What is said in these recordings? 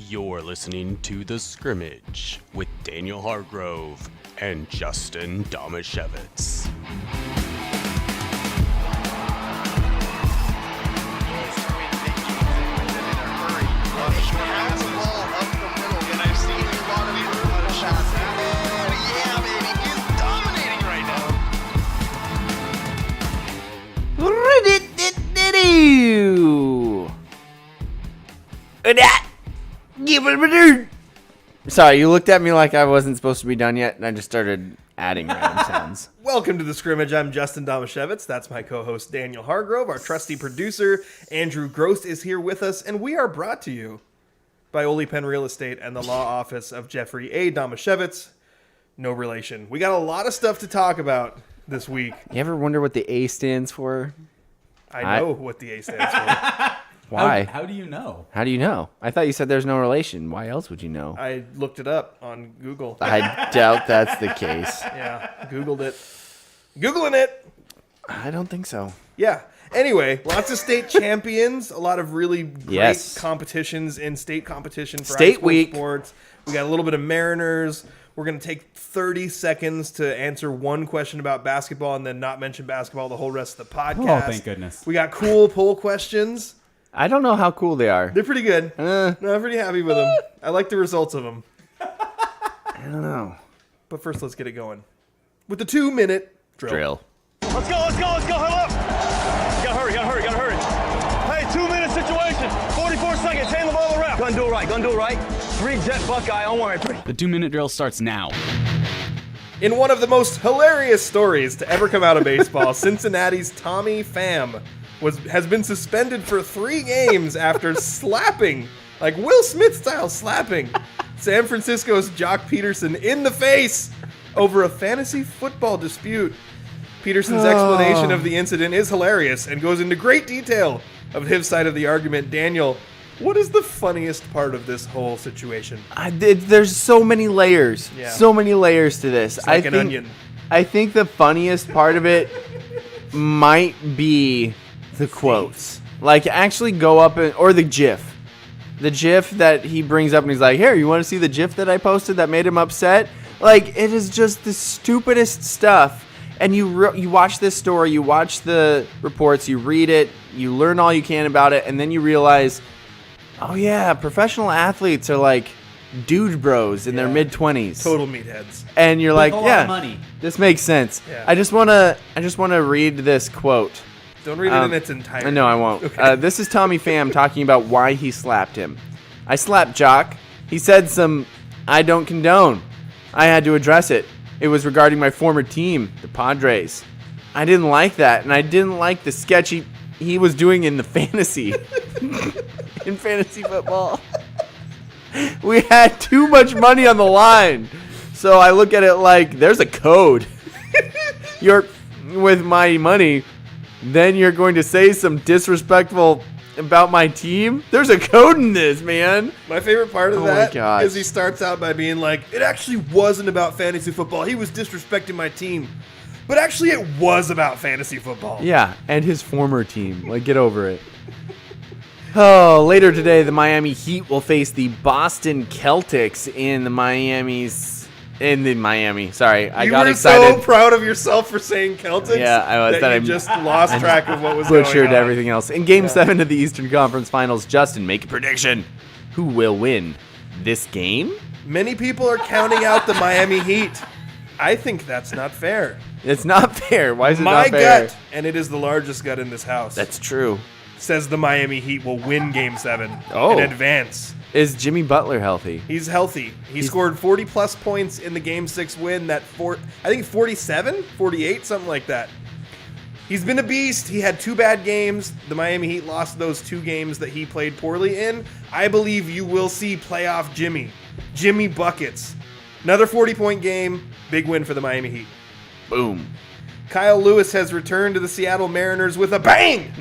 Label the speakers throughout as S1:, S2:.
S1: You're listening to The Scrimmage with Daniel Hargrove and Justin Domashevitz.
S2: Sorry, you looked at me like I wasn't supposed to be done yet, and I just started adding random sounds.
S3: Welcome to The Scrimmage. I'm Justin Domashevitz. That's my co-host Daniel Hargrove. Our trusty producer Andrew Gross is here with us, and we are brought to you by Ole Penn Real Estate and the law office of Jeffrey A. Domashevitz. No relation. We got a lot of stuff to talk about this week.
S2: You ever wonder what the A stands for?
S3: I know what the A stands for.
S2: Why?
S4: How do you know?
S2: How do you know? I thought you said there's no relation. Why else would you know?
S3: I looked it up on Google.
S2: I doubt that's the case.
S3: Yeah, Googled it. Googling it.
S2: I don't think so.
S3: Yeah. Anyway, lots of state champions, a lot of really great competitions in state competition for
S2: State
S3: high school
S2: week.
S3: sports. We got a little bit of Mariners. We're going to take 30 seconds to answer one question about basketball and then not mention basketball the whole rest of the podcast.
S4: Oh, thank goodness.
S3: We got cool poll questions.
S2: I don't know how cool they are.
S3: They're pretty good. No, I'm pretty happy with them. I like the results of them.
S2: I don't know.
S3: But first, let's get it going with the 2-minute drill.
S5: Let's go, huddle up. Gotta hurry. Hey, 2-minute situation. 44 seconds, hand the ball to ref. Gonna do it right. 3 jet Buckeye, don't worry.
S4: The 2-minute drill starts now.
S3: In one of the most hilarious stories to ever come out of baseball, Cincinnati's Tommy Pham has been suspended for 3 games after slapping, like Will Smith style slapping, San Francisco's Jock Peterson in the face over a fantasy football dispute. Peterson's explanation of the incident is hilarious and goes into great detail of his side of the argument. Daniel, what is the funniest part of this whole situation?
S2: There's so many layers.
S3: Yeah.
S2: So many layers to this.
S3: It's like an onion.
S2: I think the funniest part of it might be the quotes. Like, actually go up or the GIF. The GIF that he brings up and he's like, here, you want to see the GIF that I posted that made him upset? Like, it is just the stupidest stuff. And you watch this story, you watch the reports, you read it, you learn all you can about it, and then you realize, oh yeah, professional athletes are like dude bros in their mid-20s.
S3: Total meatheads.
S2: And you're like,
S4: a lot
S2: yeah,
S4: of money.
S2: this makes sense.
S3: Yeah.
S2: I just wanna read this quote.
S3: Don't read it in its entirety.
S2: No, I won't.
S3: Okay.
S2: This is Tommy Pham talking about why he slapped him. I slapped Jock. He said some I don't condone. I had to address it. It was regarding my former team, the Padres. I didn't like that, and I didn't like the sketch he was doing in the fantasy. In fantasy football. We had too much money on the line. So I look at it like, there's a code. You're with my money, then you're going to say some disrespectful about my team? There's a code in this, man.
S3: My favorite part of
S2: Oh my
S3: that
S2: gosh.
S3: is he starts out by being like, it actually wasn't about fantasy football. He was disrespecting my team. But actually it was about fantasy football.
S2: Yeah, and his former team. Like, get over it. Oh, later today, the Miami Heat will face the Boston Celtics in the Miami. Sorry, I got excited.
S3: You were so proud of yourself for saying Celtics.
S2: Yeah, I was.
S3: That
S2: I
S3: you just lost track of what was going on.
S2: butchered everything else. In Game 7 of the Eastern Conference Finals, Justin, make a prediction. Who will win this game?
S3: Many people are counting out the Miami Heat. I think that's not fair.
S2: It's not fair. Why is it
S3: My
S2: not fair?
S3: gut, and it is the largest gut in this house,
S2: That's true.
S3: says the Miami Heat will win Game 7
S2: Oh.
S3: and advance.
S2: Is Jimmy Butler healthy?
S3: He's healthy. He scored 40-plus points in the Game 6 win. I think 47, 48, something like that. He's been a beast. He had 2 bad games. The Miami Heat lost those 2 games that he played poorly in. I believe you will see playoff Jimmy. Jimmy buckets. Another 40-point game. Big win for the Miami Heat.
S2: Boom.
S3: Kyle Lewis has returned to the Seattle Mariners with a bang!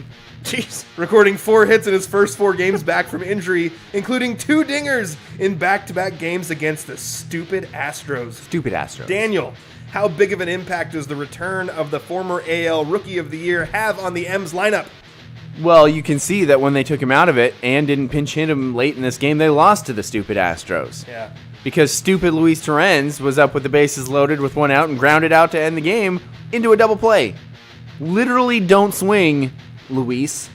S3: Jeez. Recording 4 hits in his first 4 games back from injury, including 2 dingers in back-to-back games against the stupid Astros.
S2: Stupid Astros.
S3: Daniel, how big of an impact does the return of the former AL Rookie of the Year have on the M's lineup?
S2: Well, you can see that when they took him out of it and didn't pinch hit him late in this game, they lost to the stupid Astros.
S3: Yeah.
S2: Because stupid Luis Torrens was up with the bases loaded with one out and grounded out to end the game into a double play. Literally don't swing, Luis.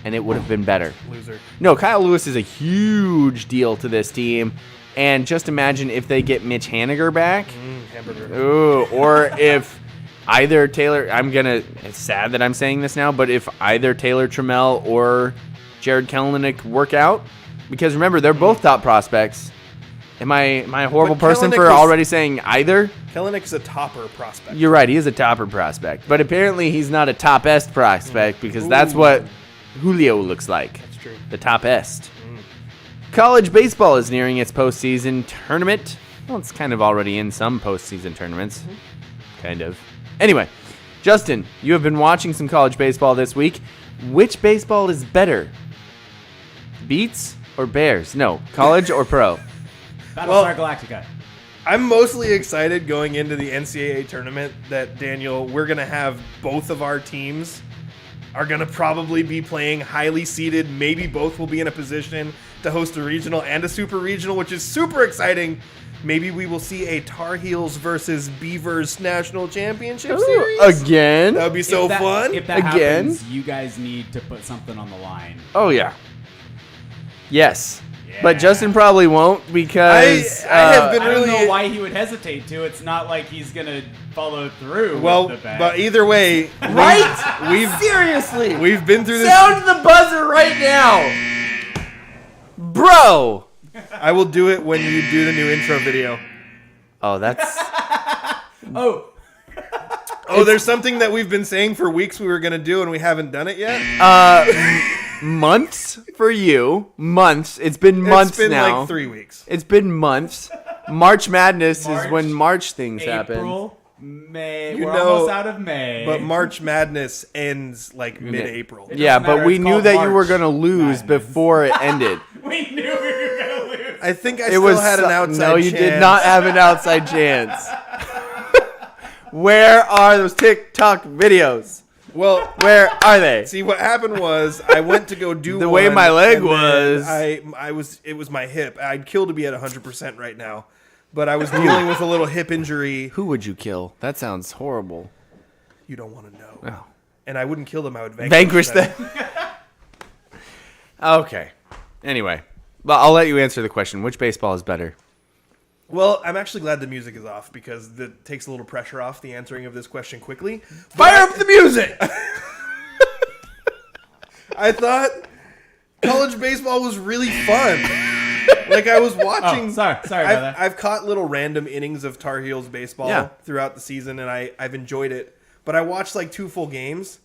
S2: And it would have been better.
S3: Loser.
S2: No, Kyle Lewis is a huge deal to this team. And just imagine if they get Mitch Haniger back.
S3: Hamburger.
S2: Ooh, or if either Taylor, it's sad that I'm saying this now, but if either Taylor Trammell or Jared Kelenic work out, because remember, they're both top prospects. Am I a horrible
S3: But
S2: person
S3: Kelenic
S2: for
S3: was-
S2: already saying either?
S3: Kelenic is a topper prospect.
S2: You're right, he is a topper prospect. But apparently he's not a top-est prospect because that's what Julio looks like.
S3: That's true.
S2: The top-est. College baseball is nearing its postseason tournament. Well, it's kind of already in some postseason tournaments. Kind of. Anyway, Justin, you have been watching some college baseball this week. Which baseball is better? Beats or Bears? No, college or pro?
S4: Battlestar Galactica.
S3: I'm mostly excited going into the NCAA tournament that, Daniel, we're going to have both of our teams are going to probably be playing highly seeded. Maybe both will be in a position to host a regional and a super regional, which is super exciting. Maybe we will see a Tar Heels versus Beavers national championship series.
S2: Again?
S3: That would be so fun.
S4: If that
S2: Again?
S4: happens, you guys need to put something on the line.
S2: Oh, yeah. Yes. But Justin probably won't because...
S3: I have been
S4: I don't
S3: really...
S4: know why he would hesitate to. It's not like he's going to follow through
S3: Well,
S4: with the bet.
S3: but either way,
S2: Right?
S3: we've
S2: Seriously.
S3: we've been through this.
S2: Sound the buzzer right now. Bro.
S3: I will do it when you do the new intro video.
S2: Oh, that's...
S4: Oh,
S3: Oh, there's something that we've been saying for weeks we were going to do and we haven't done it yet.
S2: months for you. Months. It's been months
S3: It's been
S2: now.
S3: like 3 weeks.
S2: It's been months. March Madness is when March things happen.
S4: April, May.
S3: You
S4: We're
S3: know,
S4: almost out of May.
S3: But March Madness ends like mid-April.
S2: Yeah,
S4: doesn't
S2: but
S4: matter,
S2: we
S4: it's
S2: knew
S4: called
S2: that you were
S4: March
S2: going to lose
S4: Madness.
S2: before it ended.
S4: we knew we were going to lose.
S3: I think I
S2: It
S3: still
S2: was
S3: had an outside
S2: No, you
S3: chance.
S2: did not have an outside chance. Where are those TikTok videos?
S3: Well,
S2: Where are they?
S3: see, what happened was I went to go do
S2: The way
S3: one,
S2: my leg
S3: and then
S2: was.
S3: it was my hip. I'd kill to be at 100% right now. But I was dealing with a little hip injury.
S2: Who would you kill? That sounds horrible.
S3: You don't want to know.
S2: Oh.
S3: And I wouldn't kill them. I would
S2: Vanquish them. Okay. Anyway, well, I'll let you answer the question. Which baseball is better?
S3: Well, I'm actually glad the music is off because that takes a little pressure off the answering of this question quickly.
S2: Fire up the music!
S3: I thought college baseball was really fun. Like I was watching.
S4: Oh, sorry about that.
S3: I've caught little random innings of Tar Heels baseball throughout the season, and I've enjoyed it. But I watched like 2 full games,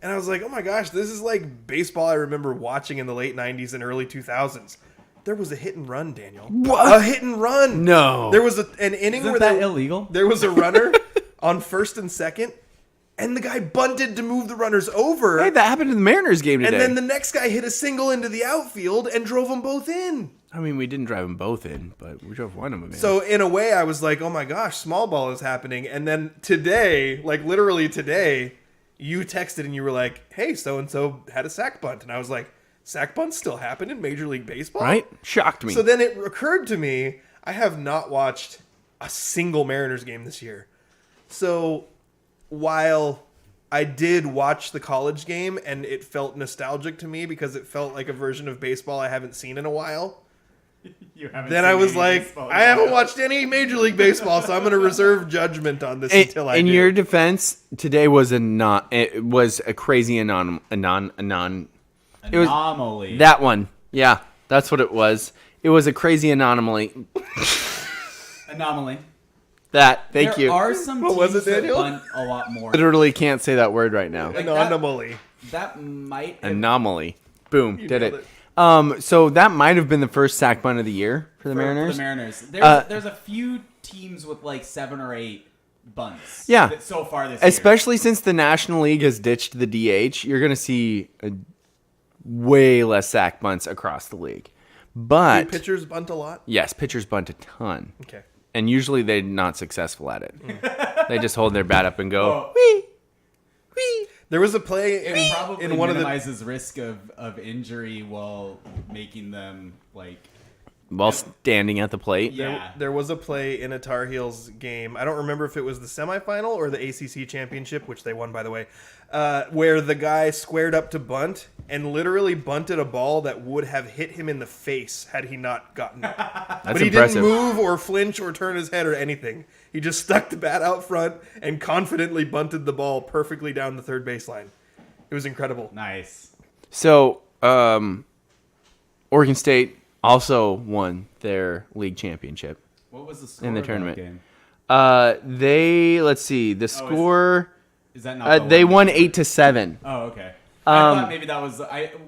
S3: and I was like, oh my gosh, this is like baseball I remember watching in the late 90s and early 2000s. There was a hit and run, Daniel.
S2: What?
S3: A hit and run.
S2: No.
S3: There was an inning
S4: Isn't
S3: where
S4: that illegal?
S3: there was a runner on first and second, and the guy bunted to move the runners over.
S2: Hey, that happened in the Mariners game today.
S3: And then the next guy hit a single into the outfield and drove them both in.
S2: I mean, we didn't drive them both in, but we drove one of them in.
S3: So in a way, I was like, oh my gosh, small ball is happening. And then today, like literally today, you texted and you were like, hey, so-and-so had a sack bunt. And I was like, sack bunts still happen in Major League Baseball?
S2: Right? Shocked me.
S3: So then it occurred to me, I have not watched a single Mariners game this year. So while I did watch the college game and it felt nostalgic to me because it felt like a version of baseball I haven't seen in a while,
S4: You haven't
S3: then
S4: seen
S3: I was
S4: any
S3: like,
S4: baseball
S3: I haven't
S4: yet.
S3: watched any Major League Baseball, so I'm going to reserve judgment on this until I
S2: in
S3: do.
S2: your defense, today was it was a crazy it was
S4: Anomaly.
S2: that one. Yeah, that's what it was. It was a crazy anomaly.
S4: Anomaly.
S2: Thank
S4: There
S2: you.
S4: are some
S3: What
S4: teams
S3: was it,
S4: that
S3: Daniel?
S4: bunt a lot more.
S2: Literally can't say that word right now.
S3: An anomaly.
S4: That might have
S2: Anomaly. Boom. Did
S3: nailed
S2: it. So that might have been the first sack bunt of the year for the Mariners.
S4: For the Mariners. There's a few teams with like 7 or 8 bunts.
S2: Yeah.
S4: So far this year.
S2: Especially since the National League has ditched the DH, you're going to see way less sack bunts across the league. But
S3: Do pitchers bunt a lot?
S2: yes, pitchers bunt a ton.
S3: Okay.
S2: And usually they're not successful at it. They just hold their bat up and go,
S4: Oh.
S2: wee, wee.
S3: There was a play
S4: It probably
S3: in one of the
S4: minimizes risk of injury while making them like.
S2: While standing at the plate.
S4: Yeah.
S3: There was a play in a Tar Heels game. I don't remember if it was the semifinal or the ACC championship, which they won, by the way, where the guy squared up to bunt and literally bunted a ball that would have hit him in the face had he not gotten it. But he
S2: impressive.
S3: didn't move or flinch or turn his head or anything. He just stuck the bat out front and confidently bunted the ball perfectly down the third baseline. It was incredible.
S4: Nice.
S2: So, Oregon State also won their league championship
S4: What was the score
S2: in the
S4: of that
S2: tournament.
S4: game?
S2: Let's see, the score.
S4: Is that not? The
S2: They
S4: one?
S2: won 8-7.
S4: Oh, okay. I thought maybe that was.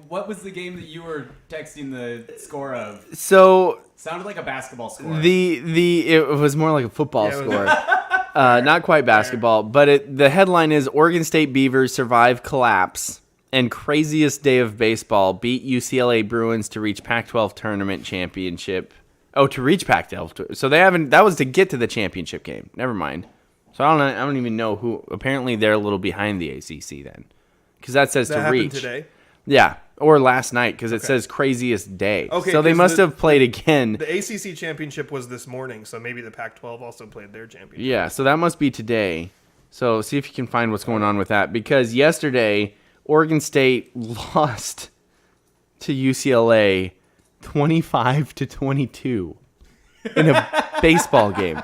S4: What was the game that you were texting the score of?
S2: So
S4: Sounded like a basketball score.
S2: it was more like a football
S3: Yeah, it was-
S2: score. Not quite basketball, but the headline is Oregon State Beavers survive collapse and craziest day of baseball beat UCLA Bruins to reach Pac-12 tournament championship. Oh, to reach Pac-12. So they haven't. That was to get to the championship game. Never mind. So I don't even know who. Apparently they're a little behind the ACC then, because that says
S3: That
S2: to
S3: happened
S2: reach.
S3: today.
S2: Yeah, or last night because it says craziest day.
S3: Okay,
S2: so they
S3: 'cause
S2: must have played again.
S3: The ACC championship was this morning, so maybe the Pac-12 also played their championship.
S2: Yeah, so that must be today. So see if you can find what's going on with that. Because yesterday, Oregon State lost to UCLA 25-22 in a baseball game.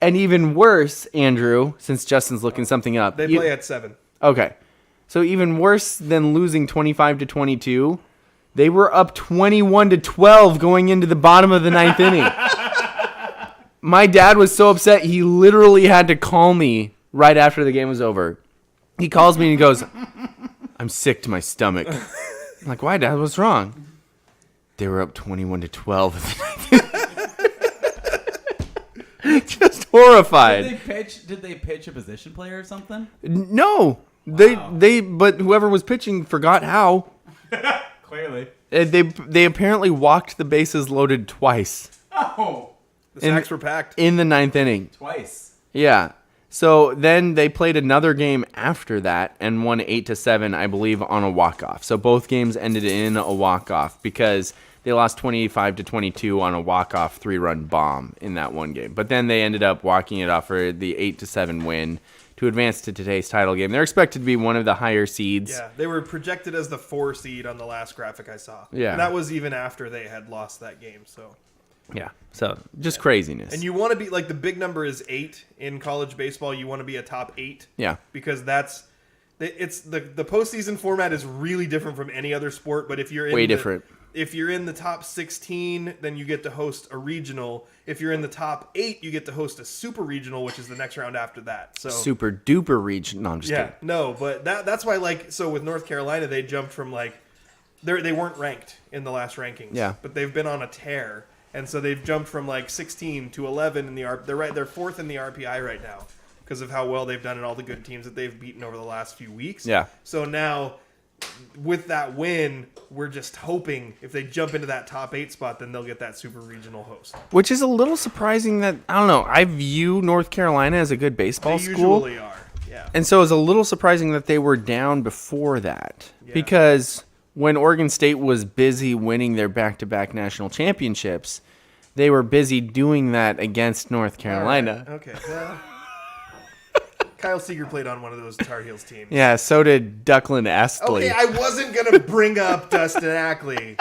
S2: And even worse, Andrew, since Justin's looking something up.
S3: They play at 7.
S2: Okay. So even worse than losing 25-22, they were up 21-12 going into the bottom of the ninth inning. My dad was so upset, he literally had to call me right after the game was over. He calls me and he goes, I'm sick to my stomach. I'm like, why, Dad? What's wrong? They were up 21-12 at the ninth inning. Just horrified.
S4: Did they pitch a position player or something?
S2: No.
S4: Wow.
S2: But whoever was pitching forgot how.
S4: Clearly.
S2: They apparently walked the bases loaded twice
S4: Oh,
S3: The sacks were packed.
S2: in the ninth inning.
S4: twice.
S2: Yeah. So then they played another game after that and won 8-7, I believe, on a walk-off. So both games ended in a walk-off because they lost 25-22 on a walk-off 3-run bomb in that one game. But then they ended up walking it off for the 8-7 win to advance to today's title game. They're expected to be one of the higher seeds.
S3: Yeah, they were projected as the 4 seed on the last graphic I saw.
S2: Yeah.
S3: And that was even after they had lost that game, so.
S2: Yeah. So just craziness.
S3: And you want to be, like, the big number is 8 in college baseball. You want to be a top 8.
S2: Yeah.
S3: Because that's, it's the postseason format is really different from any other sport, but if you're in
S2: different.
S3: If you're in the top 16, then you get to host a regional. If you're in the top 8, you get to host a super regional, which is the next round after that. So
S2: Super duper region. No, I'm just
S3: yeah,
S2: kidding.
S3: no, but that's why, like, so with North Carolina, they jumped from, like, they weren't ranked in the last rankings.
S2: Yeah.
S3: But they've been on a tear, and so they've jumped from like 16 to 11 in the they're 4th in the RPI right now because of how well they've done and all the good teams that they've beaten over the last few weeks.
S2: Yeah.
S3: So now, with that win, we're just hoping if they jump into that top 8 spot, then they'll get that super regional host.
S2: Which is a little surprising that, I don't know, I view North Carolina as a good baseball
S3: They
S2: school.
S3: usually are. Yeah.
S2: And so it's a little surprising that they were down before that. Because when Oregon State was busy winning their back-to-back national championships, they were busy doing that against North Carolina.
S3: All right. Okay. Well, Kyle Seeger played on one of those Tar Heels teams.
S2: Yeah, so did Ducklin Astley.
S3: Okay, I wasn't going to bring up Dustin Ackley.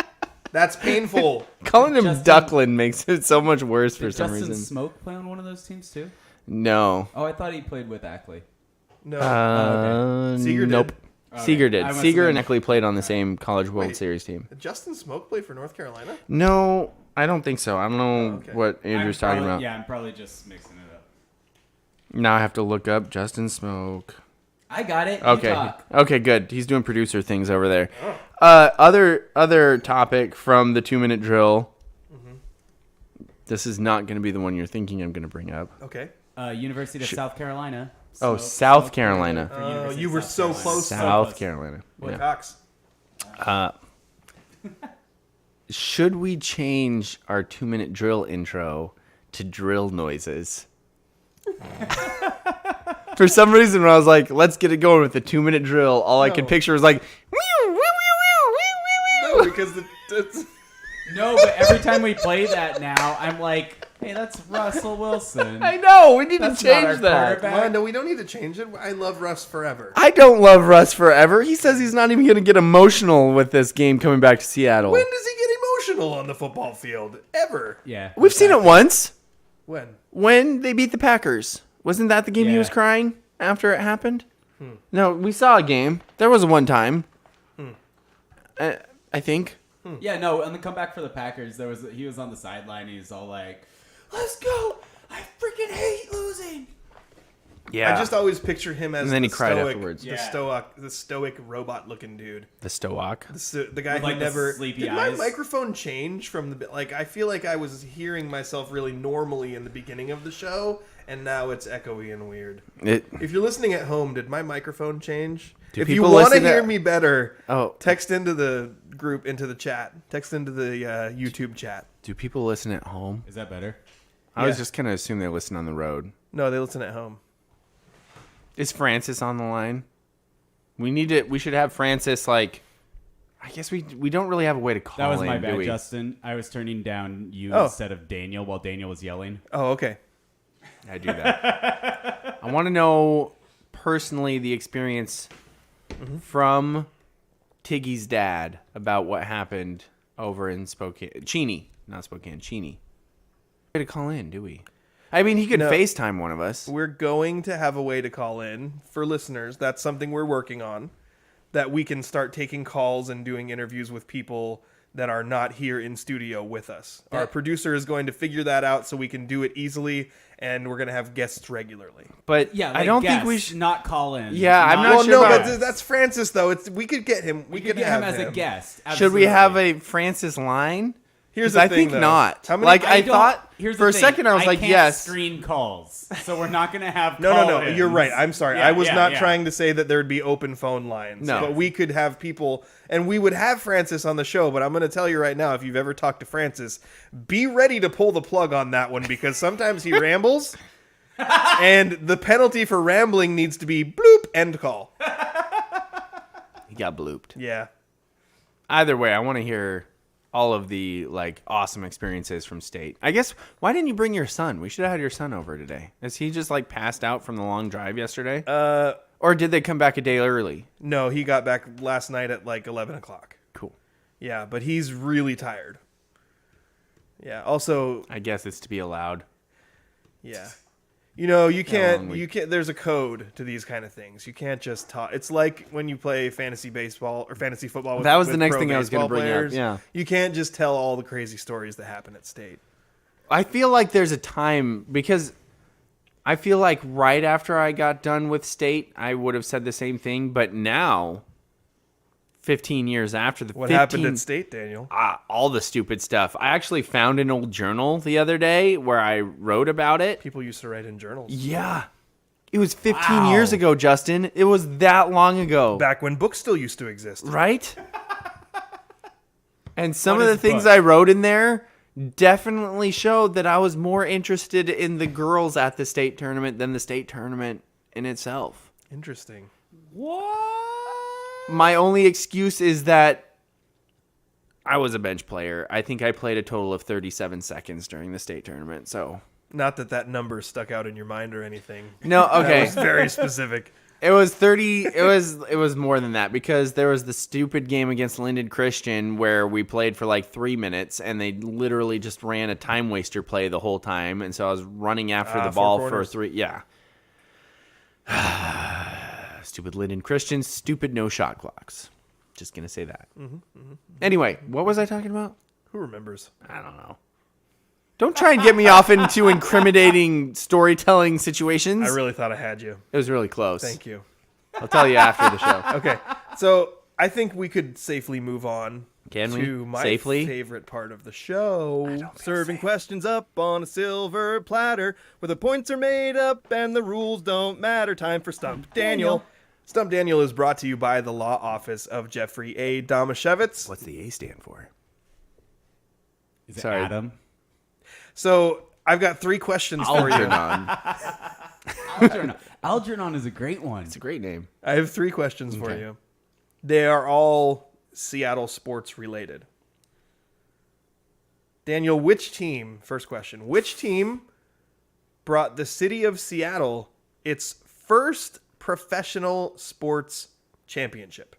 S3: That's painful.
S2: Calling him
S4: Justin-
S2: Ducklin makes it so much worse for
S4: Did
S2: some
S4: Justin
S2: reason.
S4: Smoke play on one of those teams too?
S2: No.
S4: Oh, I thought he played with Ackley.
S3: No. Seeger did.
S2: Nope. Seeger did.
S4: I must
S2: Seeger
S4: have
S2: and
S4: been-
S2: Ackley played on the same College World
S3: Wait.
S2: Series team.
S3: Did Justin Smoke play for North Carolina?
S2: No, I don't think so. I don't know
S3: okay.
S2: what Andrew's talking about.
S4: Yeah, I'm probably just mixing it up.
S2: Now I have to look up Justin Smoke.
S4: I got it. You
S2: Okay.
S4: talk.
S2: Okay, good. He's doing producer things over there. Other topic from the 2-minute drill. This is not going to be the one you're thinking I'm going to bring up.
S3: Okay.
S4: University of South Carolina.
S2: Oh, South Carolina.
S4: for University
S3: you
S4: of
S3: were
S4: South
S3: so
S4: Carolina.
S3: close.
S2: South Carolina.
S3: What
S2: Yeah.
S3: Cox?
S2: Should we change our 2-minute drill intro to drill noises? For some reason, when I was like, let's get it going with the 2-minute drill, all I could picture was like,
S3: No, because
S4: No, but every time we play that now, I'm like, hey, that's Russell Wilson.
S2: I know, we need
S4: That's
S2: to
S4: not our
S2: change that.
S4: quarterback.
S3: no, we don't need to change it. I love Russ forever.
S2: I don't love Russ forever. He says he's not even going to get emotional with this game coming back to Seattle.
S3: When does he get emotional on the football field? Ever?
S4: Yeah.
S2: We've seen it once
S3: When
S2: they beat the Packers. Wasn't that the game he was
S4: Yeah.
S2: crying after it happened? No, we saw a game. There was one time. I think.
S4: Yeah, no, on the comeback for the Packers, he was on the sideline. He's all like, "Let's go! I freaking hate losing."
S2: Yeah.
S3: I just always picture him as
S2: And then he
S3: the
S2: cried
S3: stoic,
S2: afterwards.
S3: the stoic robot-looking dude.
S2: The Stoic.
S3: The guy
S4: With,
S3: who
S4: like, the
S3: never.
S4: sleepy
S3: Did
S4: eyes?
S3: my microphone change from the like? I feel like I was hearing myself really normally in the beginning of the show, and now it's echoey and weird. If you're listening at home, did my microphone change?
S2: Do
S3: If you
S2: people
S3: want to
S2: listen to-
S3: hear me better,
S2: Oh.
S3: text into the group, into the chat. Text into the YouTube chat.
S2: Do people listen at home?
S4: Is that better?
S2: I was
S3: Yeah.
S2: just going to assume they listen on the road.
S3: No, they listen at home.
S2: Is Francis on the line? We should have Francis, like, I guess we don't really have a way to call
S4: That was
S2: in,
S4: my
S2: do
S4: bad,
S2: we?
S4: Justin. I was turning down you
S3: Oh.
S4: instead of Daniel while Daniel was yelling.
S3: Oh, okay.
S2: I do that. I want to know personally the experience from Tiggy's dad about what happened over in Spokane. Cheney, not Spokane, Cheney. Way to call in, do we? I mean, he could
S3: No.
S2: FaceTime one of us.
S3: We're going to have a way to call in for listeners. That's something we're working on. That we can start taking calls and doing interviews with people that are not here in studio with us. Our producer is going to figure that out so we can do it easily, and we're going to have guests regularly.
S2: But
S4: Yeah,
S2: I don't think we
S4: guest,
S2: should.
S4: not call in.
S2: Yeah, I'm not
S3: Well,
S2: sure
S3: no,
S2: about-
S3: but that's Francis though. We could get him. We could
S4: get
S3: have
S4: him as a guest.
S2: Should we have
S4: Absolutely.
S2: a Francis line?
S3: Here's
S2: 'Cause
S3: the
S2: I
S3: thing,
S2: think
S3: though.
S2: not.
S3: How many-
S2: Like I
S4: don't-
S2: thought
S4: here's the
S2: for a
S4: thing,
S2: second, I was like,
S4: can't
S2: yes.
S4: Screen calls, so we're not gonna have.
S3: No.
S4: call-ins.
S3: You're right. I'm sorry.
S4: Yeah,
S3: I was
S4: yeah,
S3: not
S4: yeah.
S3: trying to say that there'd be open phone lines.
S2: No.
S3: But we could have people, and we would have Francis on the show. But I'm going to tell you right now, if you've ever talked to Francis, be ready to pull the plug on that one because sometimes he rambles, and the penalty for rambling needs to be bloop end call.
S2: He got blooped.
S3: Yeah.
S2: Either way, I want to hear all of the like awesome experiences from state. I guess why didn't you bring your son? We should have had your son over today. Is he just like passed out from the long drive yesterday? Or did they come back a day early?
S3: No, he got back last night at like 11 o'clock.
S2: Cool.
S3: Yeah, but he's really tired. Yeah. Also,
S2: I guess it's to be allowed.
S3: yeah. You know, you
S2: long week.
S3: can't, there's a code to these kind of things. You can't just talk. It's like when you play fantasy baseball or fantasy football with
S2: That was
S3: with
S2: the next
S3: pro
S2: thing I was gonna
S3: baseball
S2: bring up,
S3: players.
S2: yeah.
S3: You can't just tell all the crazy stories that happen at state.
S2: I feel like there's a time because I feel like right after I got done with state, I would have said the same thing. But now, 15 years after the
S3: What
S2: 15
S3: happened at state, Daniel?
S2: all the stupid stuff. I actually found an old journal the other day where I wrote about it.
S3: People used to write in journals.
S2: Yeah. It was 15 years ago, Justin. It was that long ago.
S3: Back when books still used to exist.
S2: Right? And some
S4: What
S2: of the
S4: is
S2: things
S4: book?
S2: I wrote in there definitely showed that I was more interested in the girls at the state tournament than the state tournament in itself.
S3: Interesting.
S2: My only excuse is that I was a bench player. I think I played a total of 37 seconds during the state tournament. So,
S3: Not that number stuck out in your mind or anything.
S2: no,
S3: That
S2: okay.
S3: was very specific.
S2: It was 30. It was more than that because there was the stupid game against Linden Christian where we played for like 3 minutes and they literally just ran a time waster play the whole time. And so I was running after the
S3: 4
S2: ball for
S3: corners.
S2: 3. Yeah. Stupid Linden Christian. Stupid no shot clocks. Just going to say that. Anyway, what was I talking about?
S3: Who remembers?
S2: I don't know. Don't try and get me off into incriminating storytelling situations.
S3: I really thought I had you.
S2: It was really close.
S3: Thank you.
S2: I'll tell you after the show.
S3: Okay, so I think we could safely move on
S2: Can we?
S3: to my
S2: Safely?
S3: favorite part of the show. Serving questions up on a silver platter where the points are made up and the rules don't matter. Time for Stump Daniel. Stump Daniel is brought to you by the law office of Jeffrey A. Domashevitz.
S2: What's the A stand for?
S4: Is it
S2: Sorry.
S4: Adam?
S3: So I've got 3 questions for you.
S2: Algernon.
S4: Algernon is a great one.
S2: It's a great name.
S3: I have 3 questions for
S2: Okay.
S3: you. They are all Seattle sports related. Daniel, first question, which team brought the city of Seattle its first professional sports championship?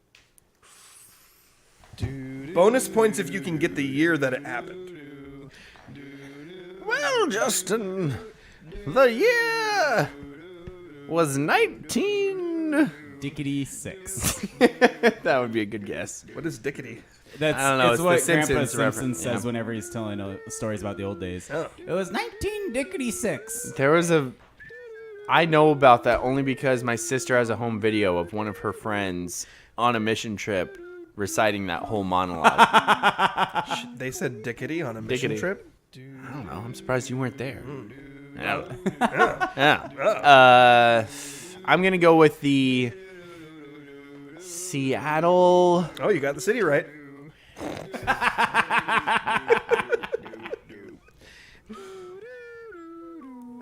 S3: Bonus points if you can get the year that it happened.
S2: Well, Justin, the year was 19...
S4: Dickety 6.
S2: That would be a good guess.
S3: What is Dickety?
S4: That's
S2: I don't know,
S4: It's
S2: it's
S4: what
S2: the
S4: Grandpa
S2: Simpsons
S4: Simpson
S2: reference,
S4: says
S2: yeah.
S4: whenever he's telling stories about the old days.
S3: Oh.
S4: It was 19 Dickety 6.
S2: There was I know about that only because my sister has a home video of one of her friends on a mission trip reciting that whole monologue.
S3: They said Dickety on a mission
S2: Dickety.
S3: trip?
S2: I don't know. I'm surprised you weren't there.
S3: Yeah.
S2: Yeah. I'm going to go with the Seattle.
S3: Oh, you got the city right.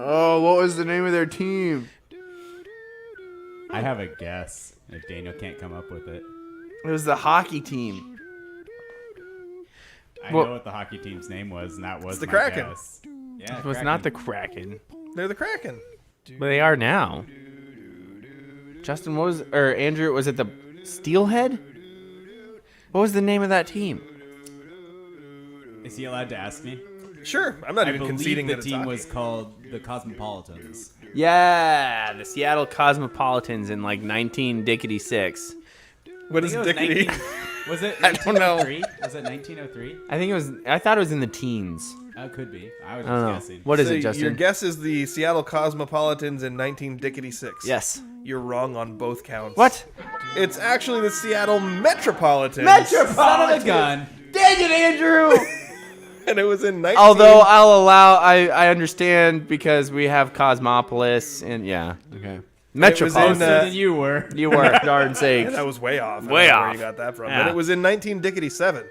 S2: Oh, what was the name of their team?
S4: I have a guess if Daniel can't come up with it.
S2: It was the hockey team.
S4: I
S2: Well-
S4: know what the hockey team's name was, and that was
S3: the
S4: my
S3: Kraken.
S4: guess. Yeah,
S2: It was not the Kraken.
S3: They're the Kraken.
S2: But they are now. Justin, Andrew, was it the Steelhead? What was the name of that team?
S4: Is he allowed to ask me?
S3: Sure, I'm not
S4: I
S3: even
S4: believe
S3: conceding
S4: the
S3: that it's
S4: team
S3: hockey.
S4: was called the Cosmopolitans.
S2: Yeah, the Seattle Cosmopolitans in like 1966.
S3: What is
S4: I think it was
S3: Dickety?
S4: 19 Was it
S2: I don't know.
S4: 1903? Was it 1903?
S2: I thought it was in the teens.
S4: Could be. I was
S2: I don't know.
S4: just guessing.
S2: What is
S3: So
S2: it, Justin?
S3: Your guess is the Seattle Cosmopolitans in 1966.
S2: Yes.
S3: You're wrong on both counts.
S2: What?
S3: It's actually the Seattle Metropolitans.
S4: Son of a gun.
S2: Dang it, Andrew!
S3: And it was in 19...
S2: Although I understand because we have Cosmopolis and yeah. Okay. Metropolitan.
S3: in,
S4: Closer than you were.
S2: You were, darn sakes.
S3: That was way off. I
S2: Way
S3: don't know
S2: off.
S3: Where you got that from?
S2: Yeah.
S3: But it was in 1987,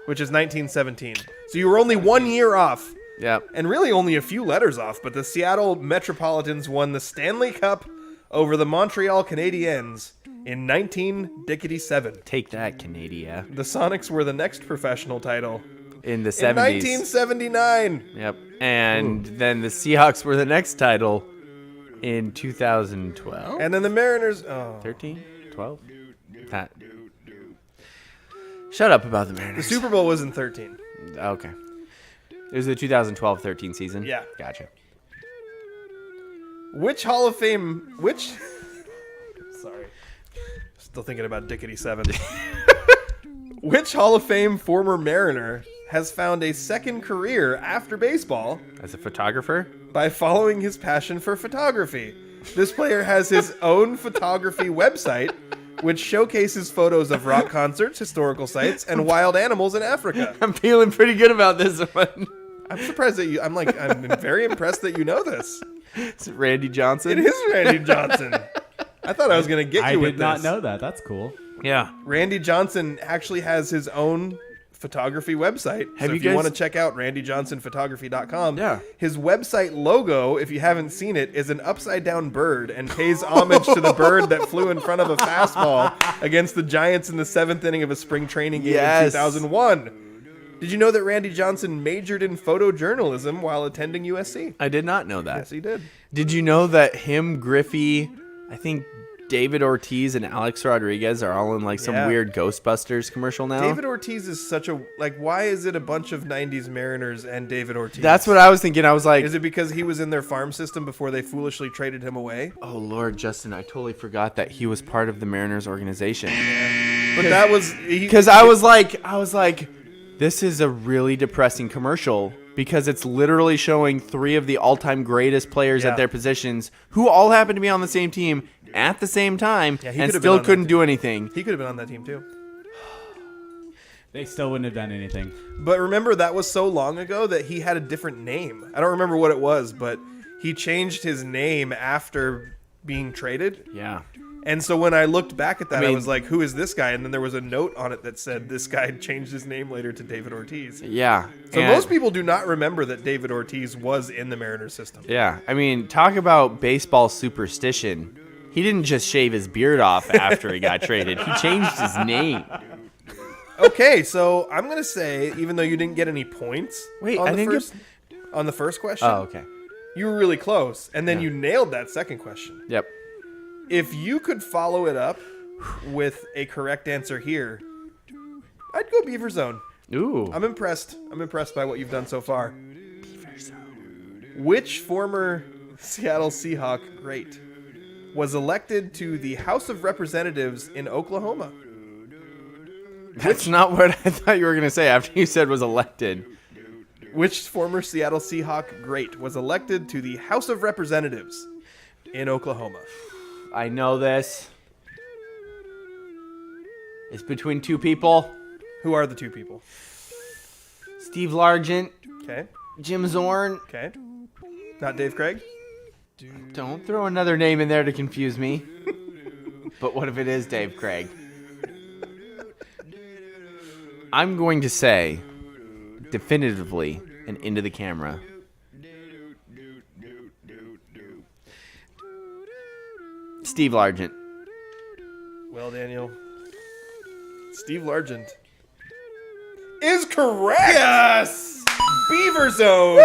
S3: which is 1917. So you were only 1 year off,
S2: Yep.
S3: and really only a few letters off. But the Seattle Metropolitans won the Stanley Cup over the Montreal Canadiens in 1987.
S2: Take that, Canada.
S3: The Sonics were the next professional title
S2: In the
S3: in
S2: 70s.
S3: 1979.
S2: Yep. And then the Seahawks were the next title in 2012.
S3: And then the Mariners. Oh.
S2: 13? 12? That. Shut up about the
S3: The
S2: Mariners.
S3: Super Bowl was in 13.
S2: Okay. It was the 2012-13 season?
S3: Yeah.
S2: Gotcha.
S3: Which Hall of Fame... Sorry. Still thinking about Dickety 7. Which Hall of Fame former Mariner has found a second career after baseball
S2: As a photographer?
S3: by following his passion for photography? This player has his own photography website, which showcases photos of rock concerts, historical sites, and wild animals in Africa.
S2: I'm feeling pretty good about this one.
S3: I'm surprised that I'm very impressed that you know this.
S2: Is it Randy Johnson?
S3: It is Randy Johnson. I thought I was going to get
S4: I
S3: you with
S4: did not
S3: this.
S4: know that. That's cool.
S2: Yeah.
S3: Randy Johnson actually has his own photography website.
S2: Have
S3: So
S2: you
S3: if you
S2: guys-
S3: want to check out randyjohnsonphotography.com,
S2: Yeah.
S3: his website logo, if you haven't seen it, is an upside down bird and pays homage to the bird that flew in front of a fastball against the Giants in the 7th inning of a spring training game in
S2: Yes.
S3: 2001. Did you know that Randy Johnson majored in photojournalism while attending USC?
S2: I did not know that.
S3: Yes, he did.
S2: Did you know that him, Griffey, I think David Ortiz and Alex Rodriguez are all in like some
S3: Yeah.
S2: weird Ghostbusters commercial now?
S3: David Ortiz is such a why is it a bunch of 90s Mariners and David Ortiz?
S2: That's what I was thinking. I was like,
S3: Is it because he was in their farm system before they foolishly traded him away?
S2: oh Lord, Justin, I totally forgot that he was part of the Mariners organization.
S3: But that was
S2: Because I was like, this is a really depressing commercial because it's literally showing 3 of the all-time greatest players
S3: Yeah.
S2: at their positions who all happen to be on the same team at the same time
S3: Yeah, he
S2: and
S3: could have been
S2: still
S3: on that
S2: couldn't
S3: team.
S2: do anything.
S3: He could have been on that team too.
S4: They still wouldn't have done anything.
S3: But remember, that was so long ago that he had a different name. I don't remember what it was, but he changed his name after being traded.
S2: Yeah.
S3: And so when I looked back at that, I
S2: mean-
S3: was like, who is this guy? And then there was a note on it that said this guy changed his name later to David Ortiz.
S2: Yeah.
S3: So
S2: and-
S3: most people do not remember that David Ortiz was in the Mariners system.
S2: Yeah. I mean, talk about baseball superstition. He didn't just shave his beard off after he got traded. He changed his name.
S3: Okay, so I'm going to say, even though you didn't get any points
S2: Wait,
S3: on,
S2: I
S3: the
S2: didn't
S3: first, on the first question,
S2: Oh, okay.
S3: you were really close. And then you nailed that second question.
S2: Yep.
S3: If you could follow it up with a correct answer here, I'd go Beaver Zone.
S2: Ooh.
S3: I'm impressed. I'm impressed by what you've done so far. Which former Seattle Seahawk great was elected to the House of Representatives in Oklahoma?
S2: That's not what I thought you were going to say after you said was elected.
S3: Which former Seattle Seahawk great was elected to the House of Representatives in Oklahoma?
S2: I know this. It's between two people.
S3: Who are the two people?
S2: Steve Largent,
S3: Okay.
S2: Jim Zorn.
S3: Okay. Not Dave Craig?
S2: Don't throw another name in there to confuse me. But what if it is Dave Craig? I'm going to say, definitively, and into the camera, Steve Largent.
S3: Well, Daniel, Steve Largent is correct.
S2: Yes!
S3: Beaver Zone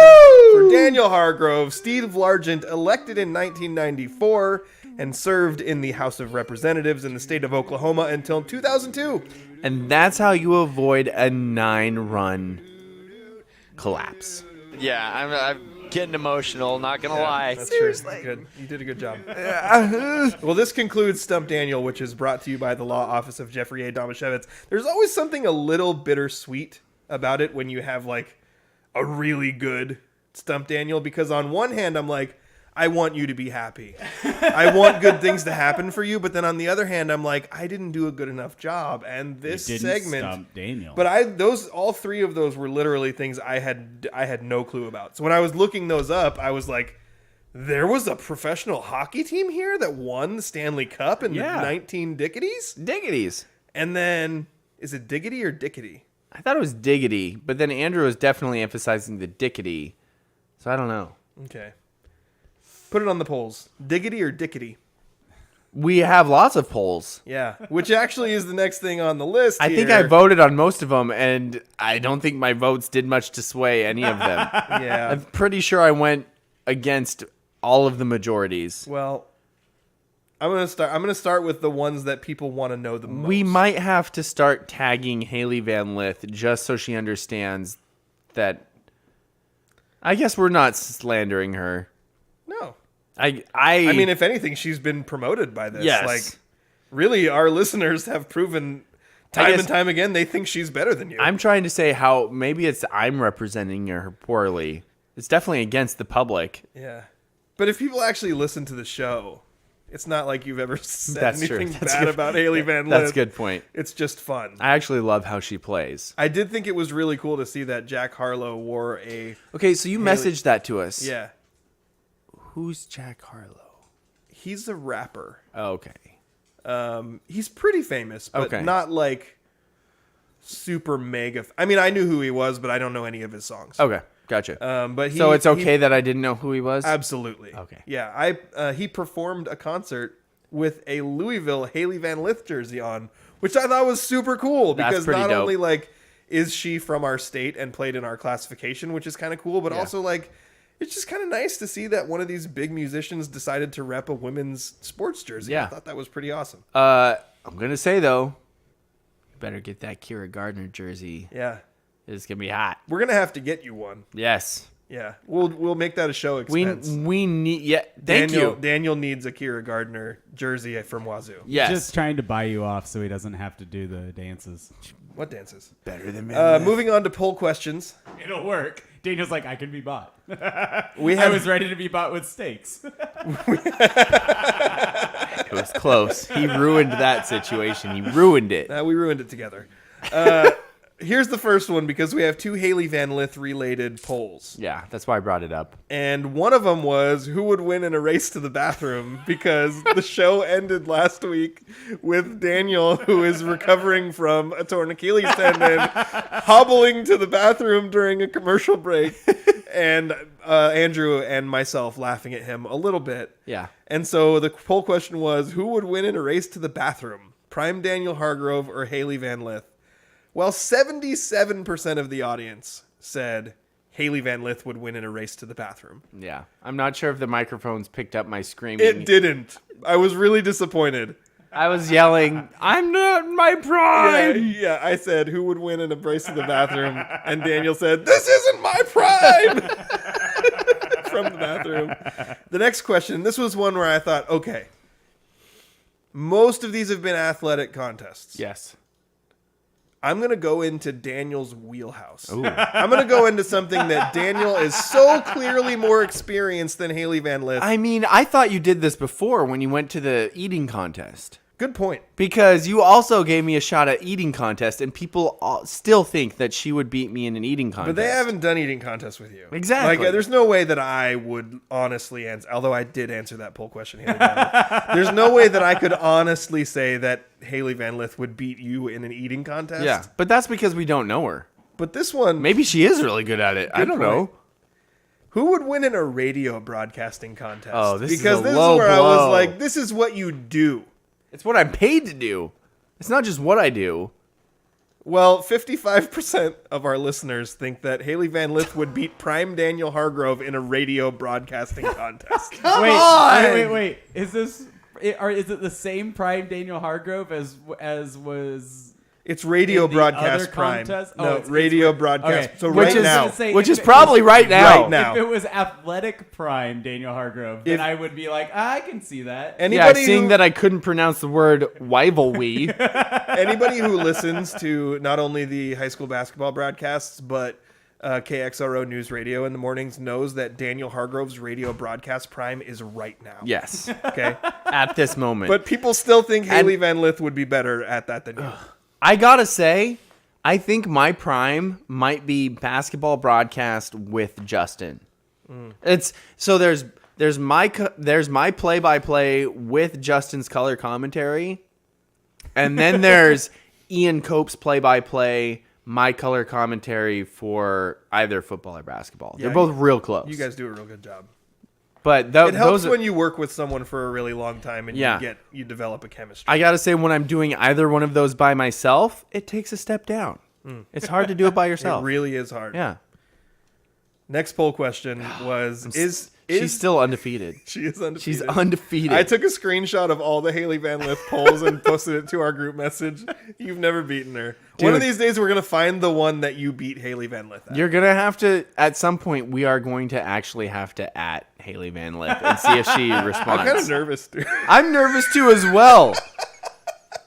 S3: for Daniel Hargrove. Steve Largent, elected in 1994 and served in the House of Representatives in the state of Oklahoma until 2002.
S2: And that's how you avoid a 9-run collapse.
S6: Yeah, I'm getting emotional, not going to lie.
S3: That's true. Good. You did a good job. Well, this concludes Stump Daniel, which is brought to you by the Law Office of Jeffrey A. Domashevitz. There's always something a little bittersweet about it when you have, like, a really good Stump Daniel, because on one hand, I'm like, I want you to be happy. I want good things to happen for you, but then on the other hand, I'm like, I didn't do a good enough job. And this
S4: You didn't
S3: segment,
S4: stump Daniel.
S3: but all three of those were literally things I had no clue about. So when I was looking those up, I was like, there was a professional hockey team here that won the Stanley Cup in
S2: Yeah.
S3: the 19 Dickities?
S2: Diggities.
S3: And then, is it Diggity or Dickety?
S2: I thought it was Diggity, but then Andrew was definitely emphasizing the Dickety. So I don't know.
S3: Okay. Put it on the polls. Diggity or Dickety?
S2: We have lots of polls.
S3: Yeah, which actually is the next thing on the list
S2: I think I
S3: here.
S2: voted on most of them, and I don't think my votes did much to sway any of them.
S3: Yeah.
S2: I'm pretty sure I went against all of the majorities.
S3: Well, I'm gonna start with the ones that people want to know the most.
S2: We might have to start tagging Haley Van Lith just so she understands that. I guess we're not slandering her.
S3: No.
S2: I
S3: mean, if anything, she's been promoted by this.
S2: Yes.
S3: Like, really, our listeners have proven time and time again they think she's better than you.
S2: I'm trying to say how maybe I'm representing her poorly. It's definitely against the public.
S3: Yeah. But if people actually listen to the show, it's not like you've ever said
S2: That's true.
S3: anything
S2: That's
S3: bad
S2: good.
S3: about Haley Van Lith.
S2: That's a good point.
S3: It's just fun.
S2: I actually love how she plays.
S3: I did think it was really cool to see that Jack Harlow wore a...
S2: Okay, so you messaged that to us.
S3: Yeah.
S2: Who's Jack Harlow?
S3: He's a rapper.
S2: Okay.
S3: He's pretty famous, but
S2: Okay.
S3: not like super mega... I mean, I knew who he was, but I don't know any of his songs.
S2: Okay, gotcha.
S3: But
S2: So it's okay that I didn't know who he was?
S3: Absolutely.
S2: Okay.
S3: Yeah, he performed a concert with a Louisville Haley Van Lith jersey on, which I thought was super cool
S2: That's
S3: because
S2: pretty
S3: not
S2: dope.
S3: only like is she from our state and played in our classification, which is kind of cool, but also like it's just kind of nice to see that one of these big musicians decided to rep a women's sports jersey.
S2: Yeah.
S3: I thought that was pretty awesome.
S2: I'm going to say, though, you better get that Kira Gardner jersey.
S3: Yeah.
S2: It's going to be hot.
S3: We're going to have to get you one.
S2: Yes.
S3: Yeah. We'll make that a show expense.
S2: We need... Yeah, thank you.
S3: Daniel needs a Kira Gardner jersey from Wazoo.
S2: Yes.
S4: Just trying to buy you off so he doesn't have to do the dances.
S3: What dances?
S2: Better than me.
S3: Moving on to poll questions.
S4: It'll work. Daniel's like, I can be bought. I
S3: had-
S4: was ready to be bought with steaks.
S2: It was close. He ruined that situation. He ruined it.
S3: We ruined it together. here's the first one because we have 2 Haley Van Lith related polls.
S2: Yeah, that's why I brought it up.
S3: And one of them was who would win in a race to the bathroom because the show ended last week with Daniel, who is recovering from a torn Achilles tendon, hobbling to the bathroom during a commercial break, and Andrew and myself laughing at him a little bit.
S2: Yeah.
S3: And so the poll question was who would win in a race to the bathroom, Prime Daniel Hargrove or Haley Van Lith? Well, 77% of the audience said Haley Van Lith would win in a race to the bathroom.
S2: Yeah. I'm not sure if the microphones picked up my screaming.
S3: It didn't. I was really disappointed.
S2: I was yelling, I'm not in my prime.
S3: Yeah, I said, who would win in a race to the bathroom? And Daniel said, this isn't my prime! From the bathroom. The next question, this was one where I thought, okay, most of these have been athletic contests.
S2: Yes.
S3: I'm going to go into Daniel's wheelhouse. Ooh. I'm going to go into something that Daniel is so clearly more experienced than Haley Van Lith.
S2: I mean, I thought you did this before when you went to the eating contest.
S3: Good point.
S2: Because you also gave me a shot at eating contest, and people still think that she would beat me in an eating contest.
S3: But they haven't done eating contests with you.
S2: Exactly.
S3: Like, there's no way that I would honestly answer, although I did answer that poll question. Haley Van Lith. There's no way that I could honestly say that Haley Van Lith would beat you in an eating contest.
S2: Yeah, but that's because we don't know her.
S3: But this one...
S2: Maybe she is really good at it. I don't know.
S3: Who would win in a radio broadcasting contest?
S2: Oh, this
S3: because
S2: is a
S3: this
S2: low
S3: is where
S2: blow.
S3: I was like, this is what you do.
S2: It's what I'm paid to do. It's not just what I do.
S3: Well, 55% of our listeners think that Haley Van Lith would beat Prime Daniel Hargrove in a radio broadcasting contest.
S4: Wait. Is this... Is it the same Prime Daniel Hargrove as was...
S3: It's radio
S4: in the
S3: broadcast
S4: other
S3: prime.
S4: contest?
S3: No,
S4: it's
S3: radio broadcast.
S4: Okay.
S3: So
S2: Which
S3: right
S2: is-
S3: now.
S2: Which is probably right now.
S3: Right now.
S4: If it was athletic Prime Daniel Hargrove, then I would be like, I can see that.
S3: Anybody
S2: seeing
S3: who,
S2: that I couldn't pronounce the word rivalry.
S3: anybody who listens to not only the high school basketball broadcasts, but KXRO News Radio in the mornings knows that Daniel Hargrove's radio broadcast prime is right now.
S2: Yes.
S3: Okay.
S2: At this moment.
S3: But people still think Haley Van Lith would be better at that than you.
S2: I gotta say, I think my prime might be basketball broadcast with Justin. It's so there's my play-by-play with Justin's color commentary, and then there's Ian Cope's play-by-play, my color commentary for either football or basketball.
S3: Yeah,
S2: They're both real close.
S3: You guys do a real good job.
S2: But
S3: It helps
S2: those
S3: when you work with someone for a really long time and you develop a chemistry.
S2: I gotta say, when I'm doing either one of those by myself, it takes a step down. It's hard to do it by yourself.
S3: It really is hard.
S2: Yeah.
S3: Next poll question was
S2: She's still undefeated.
S3: she is undefeated.
S2: She's undefeated.
S3: I took a screenshot of all the Haley Van Lith polls and posted it to our group message. You've never beaten her. One of
S2: Dude.
S3: these days we're gonna find the one that you beat Haley Van Lith at.
S2: You're gonna have to, at some point, we are going to actually have to at Haley Van Lith and see if she responds.
S3: I'm kind of nervous, dude.
S2: I'm nervous too as well.